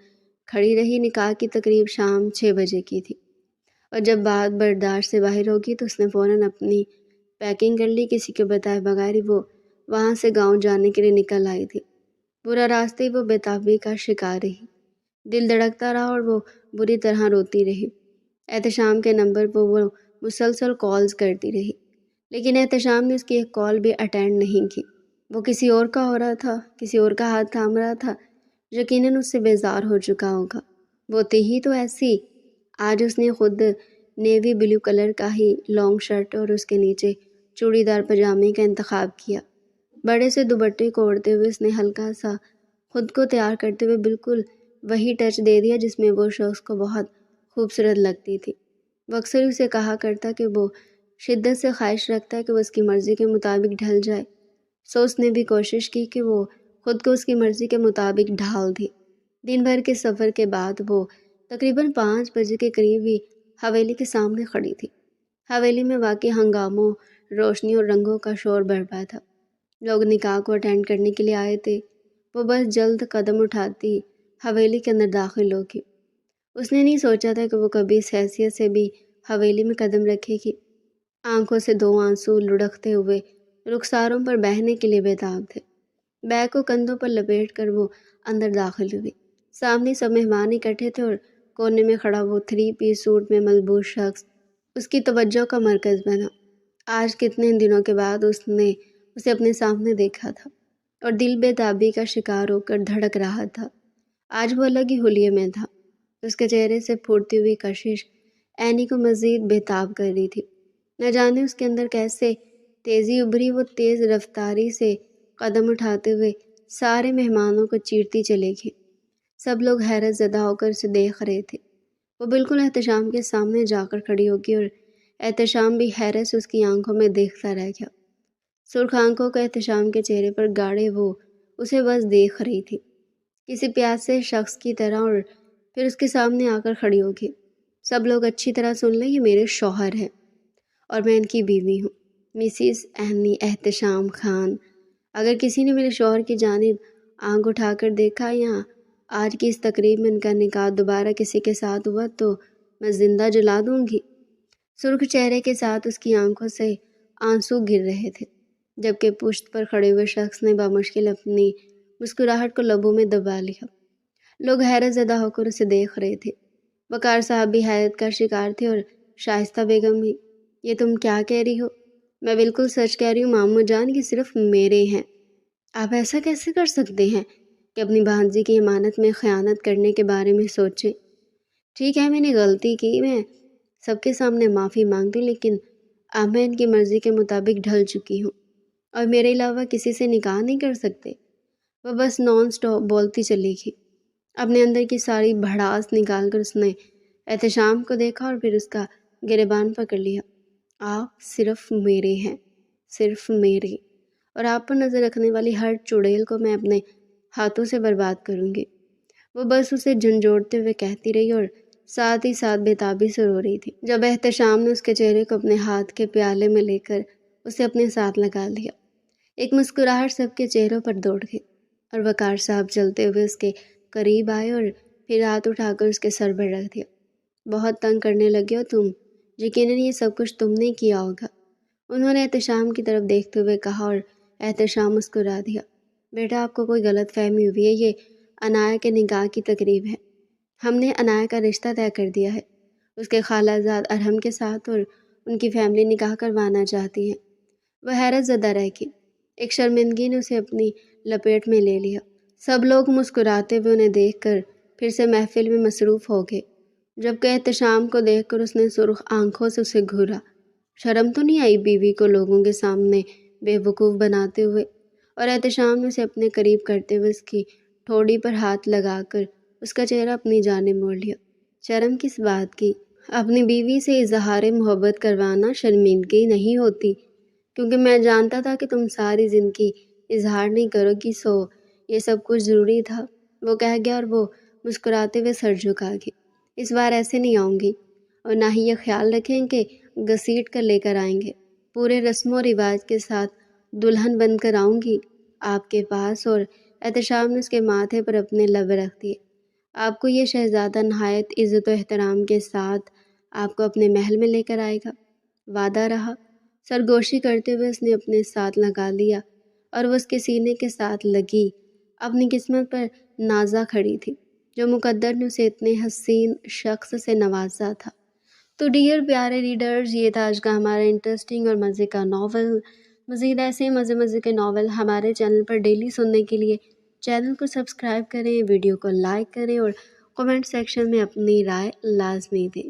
Speaker 1: کھڑی رہی۔ نکاح کی تقریب شام 6 بجے کی تھی، اور جب بات برداشت سے باہر ہوگی تو اس نے فوراً اپنی پیکنگ کر لی۔ کسی کے بتائے بغیر ہی وہ وہاں سے گاؤں جانے کے لیے نکل آئی تھی۔ پورا راستے وہ بےتابی کا شکار رہی، دل دھڑکتا رہا اور وہ بری طرح روتی رہی۔ احتشام کے نمبر پر وہ مسلسل کالز کرتی رہی، لیکن احتشام نے اس کی ایک کال بھی اٹینڈ نہیں کی۔ وہ کسی اور کا ہو رہا تھا، کسی اور کا ہاتھ تھام رہا تھا، یقیناً اس سے بیزار ہو چکا ہوگا۔ وہ تھی ہی تو ایسی۔ آج اس نے خود نیوی بلیو کلر کا ہی لانگ شرٹ اور اس کے نیچے چوڑی دار پاجامے کا انتخاب کیا۔ بڑے سے دوپٹے کو اوڑھتے ہوئے اس نے ہلکا سا خود کو تیار کرتے ہوئے بالکل وہی ٹچ دے دیا جس میں وہ شخص کو بہت خوبصورت لگتی تھی۔ وہ اکثر اسے کہا کرتا کہ وہ شدت سے خواہش رکھتا ہے کہ وہ اس کی مرضی کے مطابق ڈھل جائے۔ سو اس نے بھی کوشش کی کہ وہ خود کو اس کی مرضی کے مطابق ڈھال دے۔ دن بھر کے سفر کے بعد وہ تقریباً 5 بجے کے قریب ہی حویلی کے سامنے کھڑی تھی۔ حویلی میں واقع ہنگاموں، روشنی اور رنگوں کا شور برپا تھا۔ لوگ نکاح کو اٹینڈ کرنے کے لیے آئے تھے۔ وہ بس جلد قدم اٹھاتی حویلی کے اندر داخل ہوگی۔ اس نے نہیں سوچا تھا کہ وہ کبھی اس حیثیت سے بھی حویلی میں قدم رکھے گی۔ آنکھوں سے 2 آنسو لڑکتے ہوئے رخساروں پر بہنے کے لیے بےتاب تھے۔ بیگ کو کندھوں پر لپیٹ کر وہ اندر داخل ہوئی۔ سامنے سب مہمان اکٹھے تھے اور کونے میں کھڑا وہ 3 پیس سوٹ میں ملبوس شخص اس کی توجہ کا مرکز بنا۔ آج کتنے دنوں کے بعد اس نے اسے اپنے سامنے دیکھا تھا اور دل بےتابی کا شکار ہو کر دھڑک رہا تھا۔ آج وہ الگ ہی حلیے میں تھا۔ اس کے چہرے سے پھوٹتی ہوئی کشش عینی کو مزید بےتاب کر رہی تھی۔ نہ جانے اس کے اندر کیسے تیزی ابھری۔ وہ تیز رفتاری سے قدم اٹھاتے ہوئے سارے مہمانوں کو چیرتی چلے گئی۔ سب لوگ حیرت زدہ ہو کر اسے دیکھ رہے تھے۔ وہ بالکل احتشام کے سامنے جا کر کھڑی ہوگی اور احتشام بھی حیرت سے اس کی آنکھوں میں دیکھتا رہ گیا۔ سرخ آنکھوں کا احتشام کے چہرے پر گاڑے وہ اسے بس دیکھ رہی تھی، کسی پیاسے شخص کی طرح، اور پھر اس کے سامنے آ کر کھڑی ہوگی۔ سب لوگ اچھی طرح سن لیں، یہ میرے شوہر ہے اور میں ان کی بیوی ہوں، مسز اینی احتشام خان۔ اگر کسی نے میرے شوہر کی جانب آنکھ اٹھا کر دیکھا یا آج کی اس تقریب میں ان کا نکاح دوبارہ کسی کے ساتھ ہوا تو میں زندہ جلا دوں گی۔ سرخ چہرے کے ساتھ اس کی آنکھوں سے آنسو گر رہے تھے، جبکہ پشت پر کھڑے ہوئے شخص نے بامشکل اپنی مسکراہٹ کو لبوں میں دبا لیا۔ لوگ حیرت زدہ ہو کر اسے دیکھ رہے تھے۔ وقار صاحب بھی حیرت کا شکار تھے اور شائستہ بیگم بھی۔ یہ تم کیا کہہ رہی ہو؟ میں بالکل سچ کہہ رہی ہوں ماموں جان، یہ صرف میرے ہیں۔ آپ ایسا کیسے کر سکتے ہیں کہ اپنی بھانجی کی امانت میں خیانت کرنے کے بارے میں سوچیں؟ ٹھیک ہے، میں نے غلطی کی، میں سب کے سامنے معافی مانگتی ہوں، لیکن اب میں ان کی مرضی کے مطابق ڈھل چکی ہوں اور میرے علاوہ کسی سے نکاح نہیں کر سکتے۔ وہ بس نان سٹاپ بولتی چلی گئی۔ اپنے اندر کی ساری بھڑاس نکال کر اس نے احتشام کو دیکھا اور پھر اس کا گریبان پکڑ لیا۔ آپ صرف میرے ہیں، صرف میرے، اور آپ پر نظر رکھنے والی ہر چڑیل کو میں اپنے ہاتھوں سے برباد کروں گی۔ وہ بس اسے جھنجھوڑتے ہوئے کہتی رہی اور ساتھ ہی ساتھ بےتابی سے رو رہی تھی۔ جب احتشام نے اس کے چہرے کو اپنے ہاتھ کے پیالے میں لے کر اسے اپنے ساتھ لگا لیا، ایک مسکراہٹ سب کے چہروں پر دوڑ گئی اور وقار صاحب چلتے ہوئے اس کے قریب آئے اور پھر ہاتھ اٹھا کر اس کے سر پر رکھ دیا۔ بہت تنگ کرنے لگے ہو تم، یقیناً یہ سب کچھ تم نے کیا ہوگا، انہوں نے احتشام کی طرف دیکھتے ہوئے کہا، اور احتشام مسکرا دیا۔ بیٹا، آپ کو کوئی غلط فہمی ہوئی ہے، یہ عنایہ کے نکاح کی تقریب ہے۔ ہم نے عنایہ کا رشتہ طے کر دیا ہے، اس کے خالہ زاد ارحم کے ساتھ، اور ان کی فیملی نکاح کروانا چاہتی ہے۔ وہ حیرت زدہ رہ گئی۔ ایک شرمندگی نے اسے اپنی لپیٹ میں لے لیا۔ سب لوگ مسکراتے ہوئے انہیں دیکھ کر پھر سے محفل میں مصروف ہو گئے، جبکہ احتشام کو دیکھ کر اس نے سرخ آنکھوں سے اسے گھورا۔ شرم تو نہیں آئی بیوی کو لوگوں کے سامنے بے وقوف بناتے ہوئے؟ اور احتشام نے اسے اپنے قریب کرتے ہوئے اس کی ٹھوڑی پر ہاتھ لگا کر اس کا چہرہ اپنی جانب موڑ لیا۔ شرم کس بات کی؟ اپنی بیوی سے اظہار محبت کروانا شرمندگی نہیں ہوتی، کیونکہ میں جانتا تھا کہ تم ساری زندگی اظہار نہیں کرو گی، سو یہ سب کچھ ضروری تھا، وہ کہہ گیا، اور وہ مسکراتے ہوئے سر جھکا گئی۔ اس بار ایسے نہیں آؤں گی، اور نہ ہی یہ خیال رکھیں کہ گھسیٹ کر لے کر آئیں گے۔ پورے رسم و رواج کے ساتھ دلہن بن کر آؤں گی آپ کے پاس۔ اور احتشام نے اس کے ماتھے پر اپنے لب رکھ دیے۔ آپ کو یہ شہزادہ نہایت عزت و احترام کے ساتھ آپ کو اپنے محل میں لے کر آئے گا، وعدہ رہا؟ سرگوشی کرتے ہوئے اس نے اپنے ساتھ لگا لیا اور وہ اس کے سینے کے ساتھ لگی اپنی قسمت پر نازا کھڑی تھی، جو مقدر نے اسے اتنے حسین شخص سے نوازا تھا۔ تو ڈیئر پیارے ریڈرز، یہ تھا آج کا ہمارا انٹرسٹنگ اور مزے کا ناول۔ مزید ایسے مزے کے ناول ہمارے چینل پر ڈیلی سننے کے لیے چینل کو سبسکرائب کریں، ویڈیو کو لائک کریں اور کمنٹ سیکشن میں اپنی رائے لازمی دیں۔